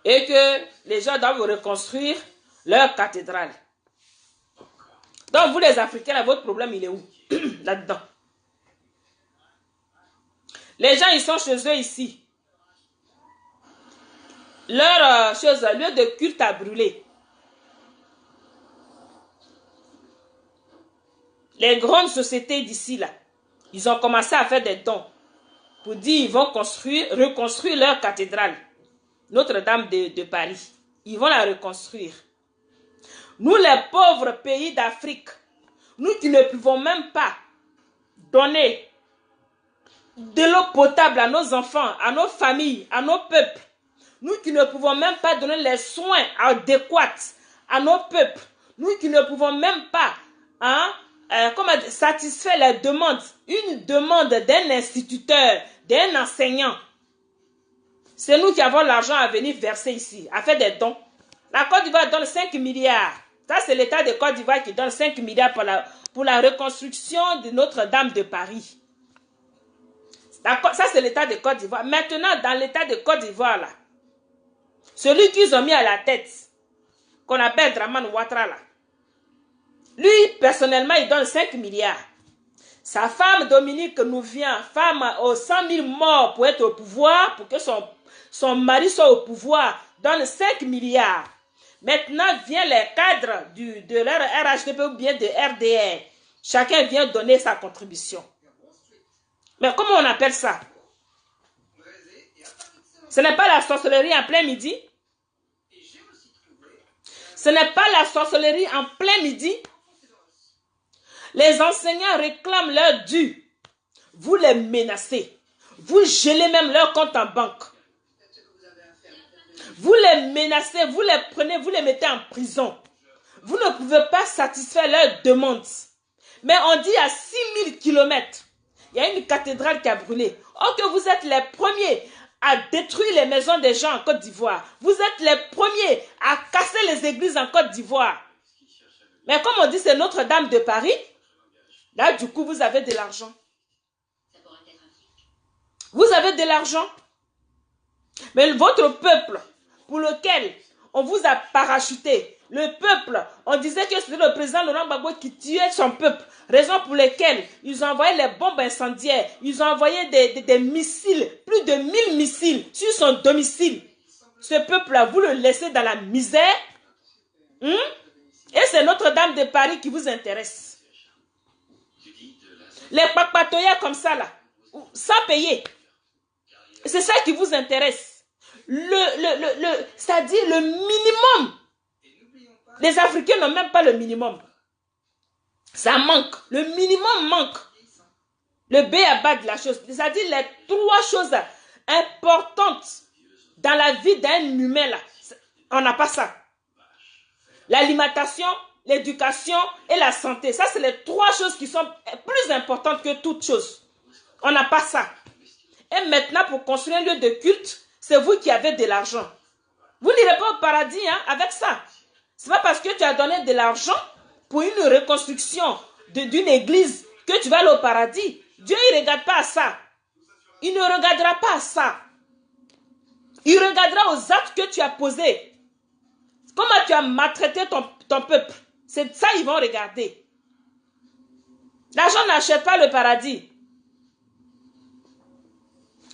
A: Et que les gens doivent reconstruire leur cathédrale. Donc, vous les Africains, là, votre problème, il est où? Là-dedans. Les gens, ils sont chez eux ici. Leur lieu de culte a brûlé. Les grandes sociétés d'ici, là, ils ont commencé à faire des dons pour dire qu'ils vont reconstruire leur cathédrale, Notre-Dame de Paris. Ils vont la reconstruire. Nous, les pauvres pays d'Afrique, nous qui ne pouvons même pas donner de l'eau potable à nos enfants, à nos familles, à nos peuples, nous qui ne pouvons même pas donner les soins adéquats à nos peuples, nous qui ne pouvons même pas satisfaire les demandes, une demande d'un instituteur, d'un enseignant. C'est nous qui avons l'argent à venir verser ici, à faire des dons. La Côte d'Ivoire donne 5 milliards. Ça, c'est l'État de Côte d'Ivoire qui donne 5 milliards pour la reconstruction de Notre-Dame de Paris. Ça, c'est l'État de Côte d'Ivoire. Maintenant, dans l'État de Côte d'Ivoire, là, celui qu'ils ont mis à la tête, qu'on appelle Dramane Ouattara, là, lui, personnellement, il donne 5 milliards. Sa femme, Dominique Nouvien, femme aux 100 000 morts pour être au pouvoir, pour que son mari soit au pouvoir, donne 5 milliards. Maintenant, viennent les cadres de leur RHDP ou bien de RDR. Chacun vient donner sa contribution. Mais comment on appelle ça? Ce n'est pas la sorcellerie en plein midi? Ce n'est pas la sorcellerie en plein midi? Les enseignants réclament leur dû. Vous les menacez. Vous gelez même leur compte en banque. Vous les menacez, vous les prenez, vous les mettez en prison. Vous ne pouvez pas satisfaire leurs demandes. Mais on dit à 6000 km, il y a une cathédrale qui a brûlé. Oh, que vous êtes les premiers à détruire les maisons des gens en Côte d'Ivoire. Vous êtes les premiers à casser les églises en Côte d'Ivoire. Mais comme on dit, c'est Notre-Dame de Paris. Là, du coup, vous avez de l'argent. Vous avez de l'argent. Mais votre peuple, pour lequel on vous a parachuté, le peuple, on disait que c'était le président Laurent Gbagbo qui tuait son peuple. Raison pour laquelle ils ont envoyé les bombes incendiaires. Ils ont envoyé des missiles, plus de 1000 missiles sur son domicile. Ce peuple-là, vous le laissez dans la misère. Et c'est Notre-Dame de Paris qui vous intéresse. Les papatoyas comme ça, là, sans payer. C'est ça qui vous intéresse. C'est-à-dire le minimum. Les Africains n'ont même pas le minimum. Ça manque. Le minimum manque. Le b.a.-ba de la chose. C'est-à-dire les 3 choses importantes dans la vie d'un humain, là. On n'a pas ça. L'alimentation, l'éducation et la santé. Ça, c'est les 3 choses qui sont plus importantes que toutes choses. On n'a pas ça. Et maintenant, pour construire un lieu de culte, c'est vous qui avez de l'argent. Vous n'irez pas au paradis avec ça. Ce n'est pas parce que tu as donné de l'argent pour une reconstruction d'une église que tu vas aller au paradis. Dieu, il ne regarde pas à ça. Il ne regardera pas à ça. Il regardera aux actes que tu as posés. Comment tu as maltraité ton peuple. C'est ça qu'ils vont regarder. L'argent n'achète pas le paradis.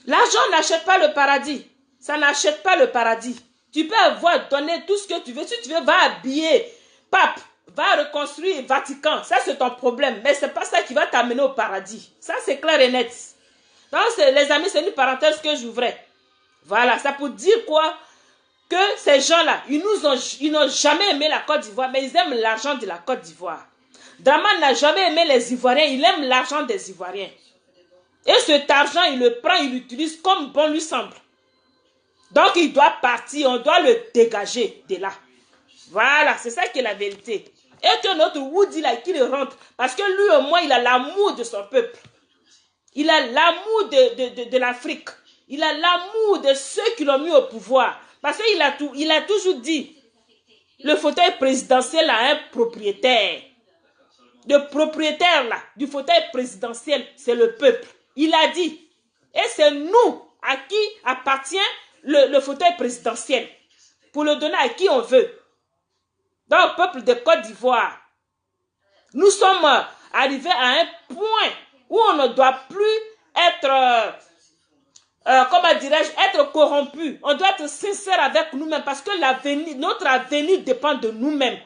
A: L'argent n'achète pas le paradis. Ça n'achète pas le paradis. Tu peux avoir donné tout ce que tu veux. Si tu veux, va habiller pape, va reconstruire Vatican. Ça, c'est ton problème. Mais ce n'est pas ça qui va t'amener au paradis. Ça, c'est clair et net. Donc, les amis, c'est une parenthèse que j'ouvrais. Voilà, ça pour dire quoi? Que ces gens-là, ils n'ont jamais aimé la Côte d'Ivoire, mais ils aiment l'argent de la Côte d'Ivoire. Draman n'a jamais aimé les Ivoiriens, il aime l'argent des Ivoiriens. Et cet argent, il le prend, il l'utilise comme bon lui semble. Donc, il doit partir, on doit le dégager de là. Voilà, c'est ça qui est la vérité. Et que notre Woody, là, qu'il rentre, parce que lui, au moins, il a l'amour de son peuple. Il a l'amour de l'Afrique. Il a l'amour de ceux qui l'ont mis au pouvoir. Parce qu'il a toujours dit, le fauteuil présidentiel a un propriétaire. Le propriétaire, là, du fauteuil présidentiel, c'est le peuple. Il a dit. Et c'est nous à qui appartient le fauteuil présidentiel. Pour le donner à qui on veut. Dans le peuple de Côte d'Ivoire. Nous sommes arrivés à un point où on ne doit plus être, comment dirais-je, être corrompu. On doit être sincère avec nous-mêmes parce que notre avenir dépend de nous-mêmes.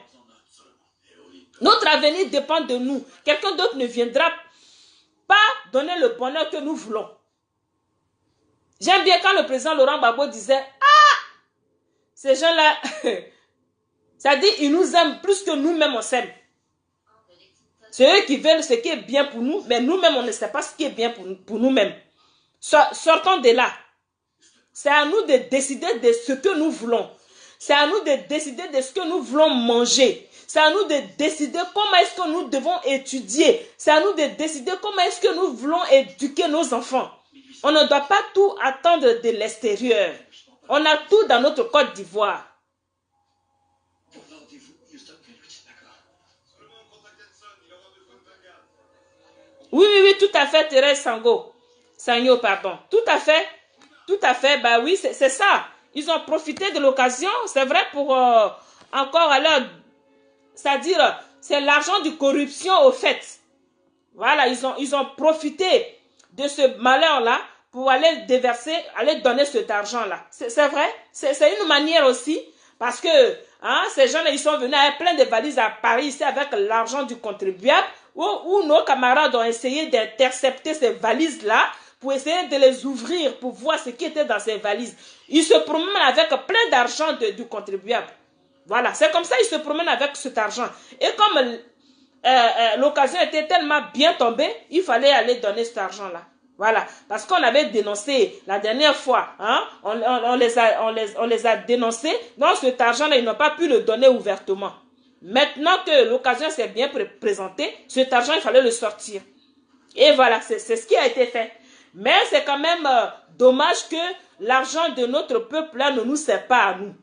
A: Notre avenir dépend de nous. Quelqu'un d'autre ne viendra pas donner le bonheur que nous voulons. J'aime bien quand le président Laurent Gbagbo disait « Ah, ces gens-là, ça dit ils nous aiment plus que nous-mêmes on s'aime. C'est eux qui veulent ce qui est bien pour nous, mais nous-mêmes on ne sait pas ce qui est bien pour nous-mêmes. Sortons de là. C'est à nous de décider de ce que nous voulons. C'est à nous de décider de ce que nous voulons manger. C'est à nous de décider comment est-ce que nous devons étudier. C'est à nous de décider comment est-ce que nous voulons éduquer nos enfants. On ne doit pas tout attendre de l'extérieur. On a tout dans notre Côte d'Ivoire. Oui, tout à fait, Thérèse Sagno, pardon. Tout à fait, bah oui, c'est ça. Ils ont profité de l'occasion, c'est vrai, pour encore alors, c'est-à-dire, c'est l'argent de corruption au fait. Voilà, ils ont profité de ce malheur-là pour aller déverser, aller donner cet argent-là. C'est vrai, c'est une manière aussi, parce que ces gens-là, ils sont venus avec plein de valises à Paris, ici, avec l'argent du contribuable, où nos camarades ont essayé d'intercepter ces valises-là, pour essayer de les ouvrir, pour voir ce qui était dans ces valises. Ils se promènent avec plein d'argent du contribuable. Voilà, c'est comme ça qu'ils se promènent avec cet argent. Et comme l'occasion était tellement bien tombée, il fallait aller donner cet argent-là. Voilà, parce qu'on avait dénoncé la dernière fois, on les a dénoncés, donc cet argent-là, ils n'ont pas pu le donner ouvertement. Maintenant que l'occasion s'est bien présentée, cet argent, il fallait le sortir. Et voilà, c'est ce qui a été fait. Mais c'est quand même dommage que l'argent de notre peuple-là ne nous sert pas à nous.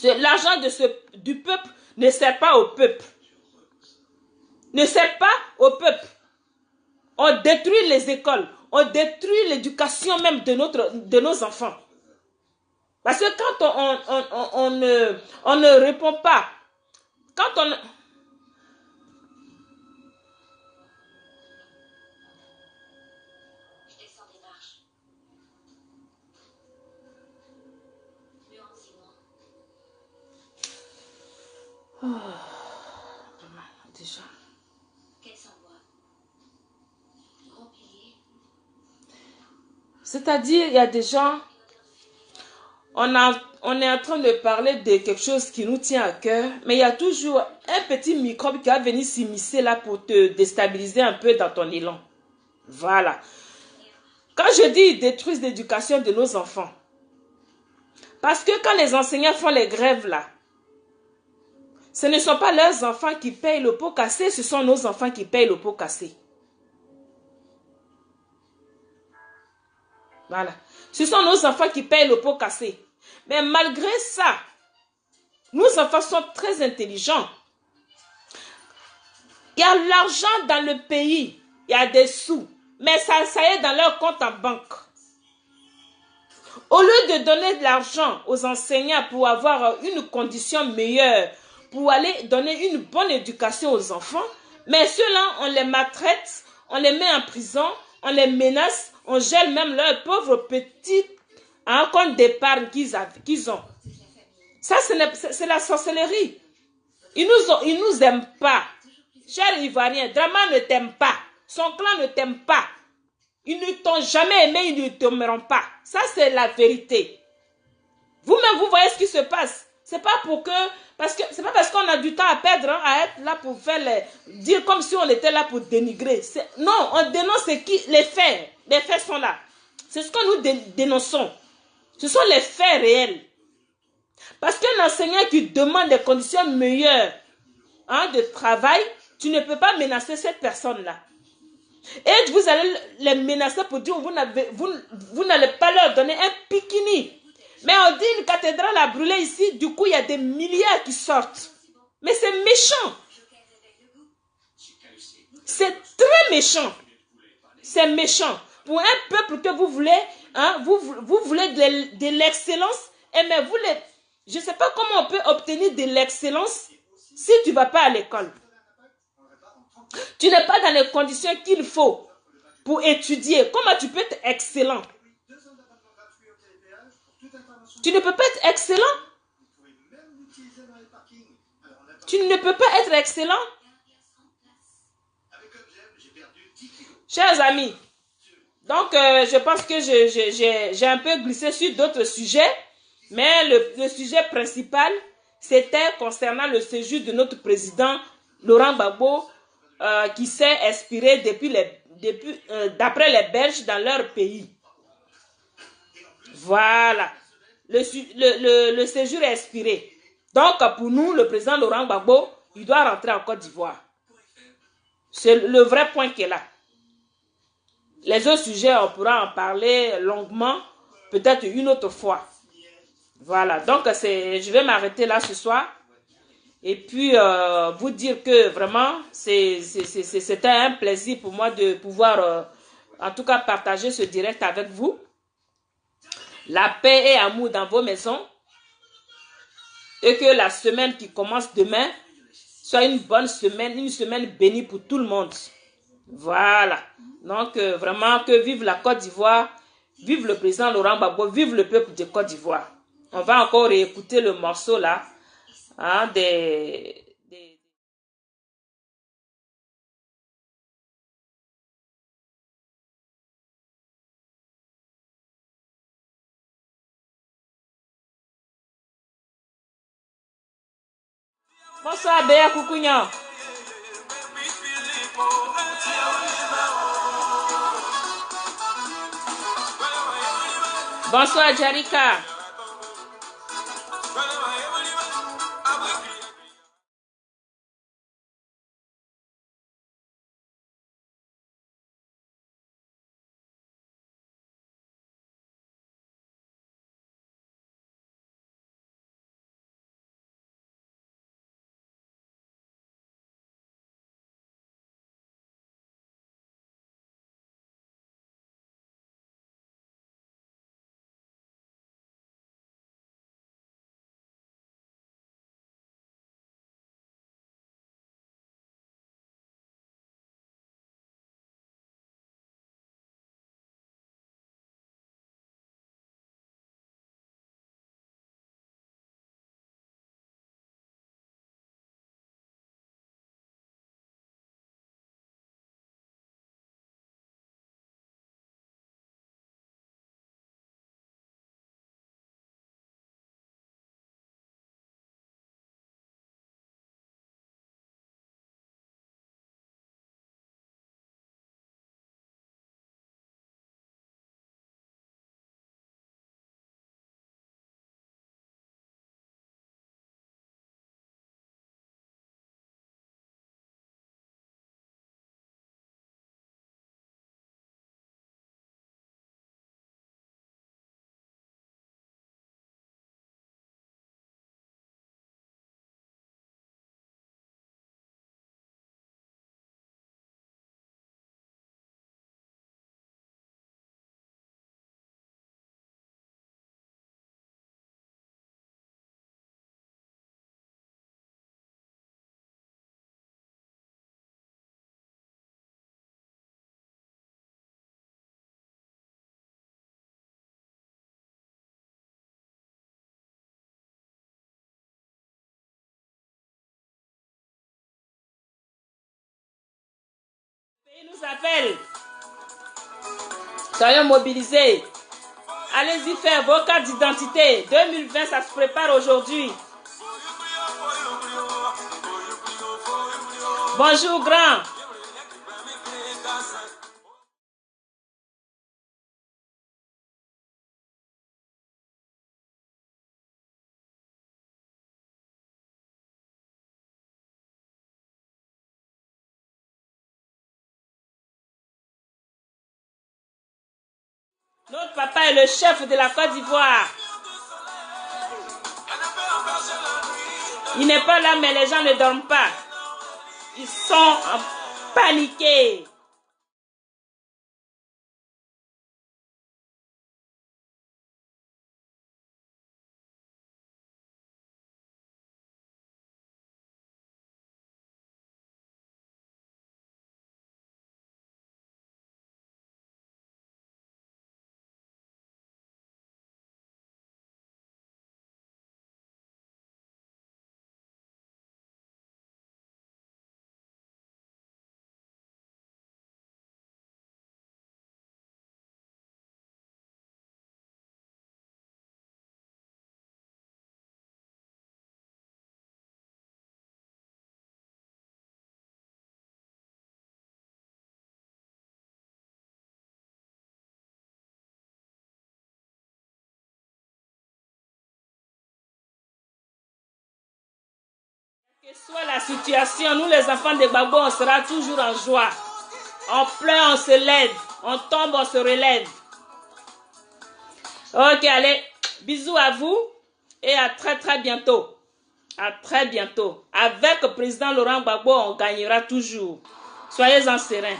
A: L'argent du peuple ne sert pas au peuple. Ne sert pas au peuple. On détruit les écoles. On détruit l'éducation même de nos enfants. Parce que quand on ne répond pas, quand on... Oh, déjà. C'est-à-dire, il y a des gens, on est en train de parler de quelque chose qui nous tient à cœur, mais il y a toujours un petit microbe qui va venir s'immiscer là pour te déstabiliser un peu dans ton élan. Voilà. Quand je dis ils détruisent l'éducation de nos enfants, parce que quand les enseignants font les grèves là, ce ne sont pas leurs enfants qui payent le pot cassé, ce sont nos enfants qui payent le pot cassé. Voilà. Ce sont nos enfants qui payent le pot cassé. Mais malgré ça, nos enfants sont très intelligents. Il y a l'argent dans le pays, il y a des sous, mais ça est dans leur compte en banque. Au lieu de donner de l'argent aux enseignants pour avoir une condition meilleure, pour aller donner une bonne éducation aux enfants, mais ceux-là, on les maltraite, on les met en prison, on les menace, on gèle même leurs pauvres petits compte d'épargne qu'ils ont. Ça, c'est la sorcellerie. Ils nous aiment pas. Cher Ivoirien, Draman ne t'aime pas. Son clan ne t'aime pas. Ils ne t'ont jamais aimé, ils ne t'aimeront pas. Ça, c'est la vérité. Vous-même, vous voyez ce qui se passe. C'est pas pour que... c'est pas parce qu'on a du temps à perdre, hein, à être là pour faire dire comme si on était là pour dénigrer. Non, on dénonce les faits. Les faits sont là. C'est ce que nous dénonçons. Ce sont les faits réels. Parce qu'un enseignant qui demande des conditions meilleures, hein, de travail, tu ne peux pas menacer cette personne-là. Et vous allez les menacer pour dire vous n'allez pas leur donner un bikini. Mais on dit une cathédrale a brûlé ici, du coup il y a des milliards qui sortent. Mais c'est méchant. C'est très méchant. C'est méchant. Pour un peuple que vous voulez, hein, vous voulez de l'excellence, mais je ne sais pas comment on peut obtenir de l'excellence si tu ne vas pas à l'école. Tu n'es pas dans les conditions qu'il faut pour étudier. Comment tu peux être excellent? Tu ne peux pas être excellent. Tu ne peux pas être excellent. Chers amis, donc je pense que j'ai un peu glissé sur d'autres sujets, mais le sujet principal, c'était concernant le séjour de notre président Laurent Gbagbo, qui s'est inspiré d'après les Belges dans leur pays. Voilà. Le séjour est inspiré. Donc, pour nous, le président Laurent Gbagbo, il doit rentrer en Côte d'Ivoire. C'est le vrai point qui est là. Les autres sujets, on pourra en parler longuement, peut-être une autre fois. Voilà. Donc, je vais m'arrêter là ce soir. Et puis, vous dire que vraiment, c'était un plaisir pour moi de pouvoir, en tout cas, partager ce direct avec vous. La paix et amour dans vos maisons. Et que la semaine qui commence demain soit une bonne semaine, une semaine bénie pour tout le monde. Voilà. Donc, vraiment, que vive la Côte d'Ivoire, vive le président Laurent Gbagbo, vive le peuple de Côte d'Ivoire. On va encore réécouter le morceau là, hein, Bonsoir, Béa Koukouignan. Bonsoir, Jarika. Il nous appelle. Soyons mobilisés. Allez-y faire vos cartes d'identité. 2020, ça se prépare aujourd'hui. Bonjour, grand. Notre papa est le chef de la Côte d'Ivoire. Il n'est pas là, mais les gens ne dorment pas. Ils sont paniqués. Que soit la situation, nous les enfants de Gbagbo, on sera toujours en joie. On pleure, on se lève. On tombe, on se relève. Ok, allez. Bisous à vous. Et à très très bientôt. À très bientôt. Avec le président Laurent Gbagbo, on gagnera toujours. Soyez-en sereins.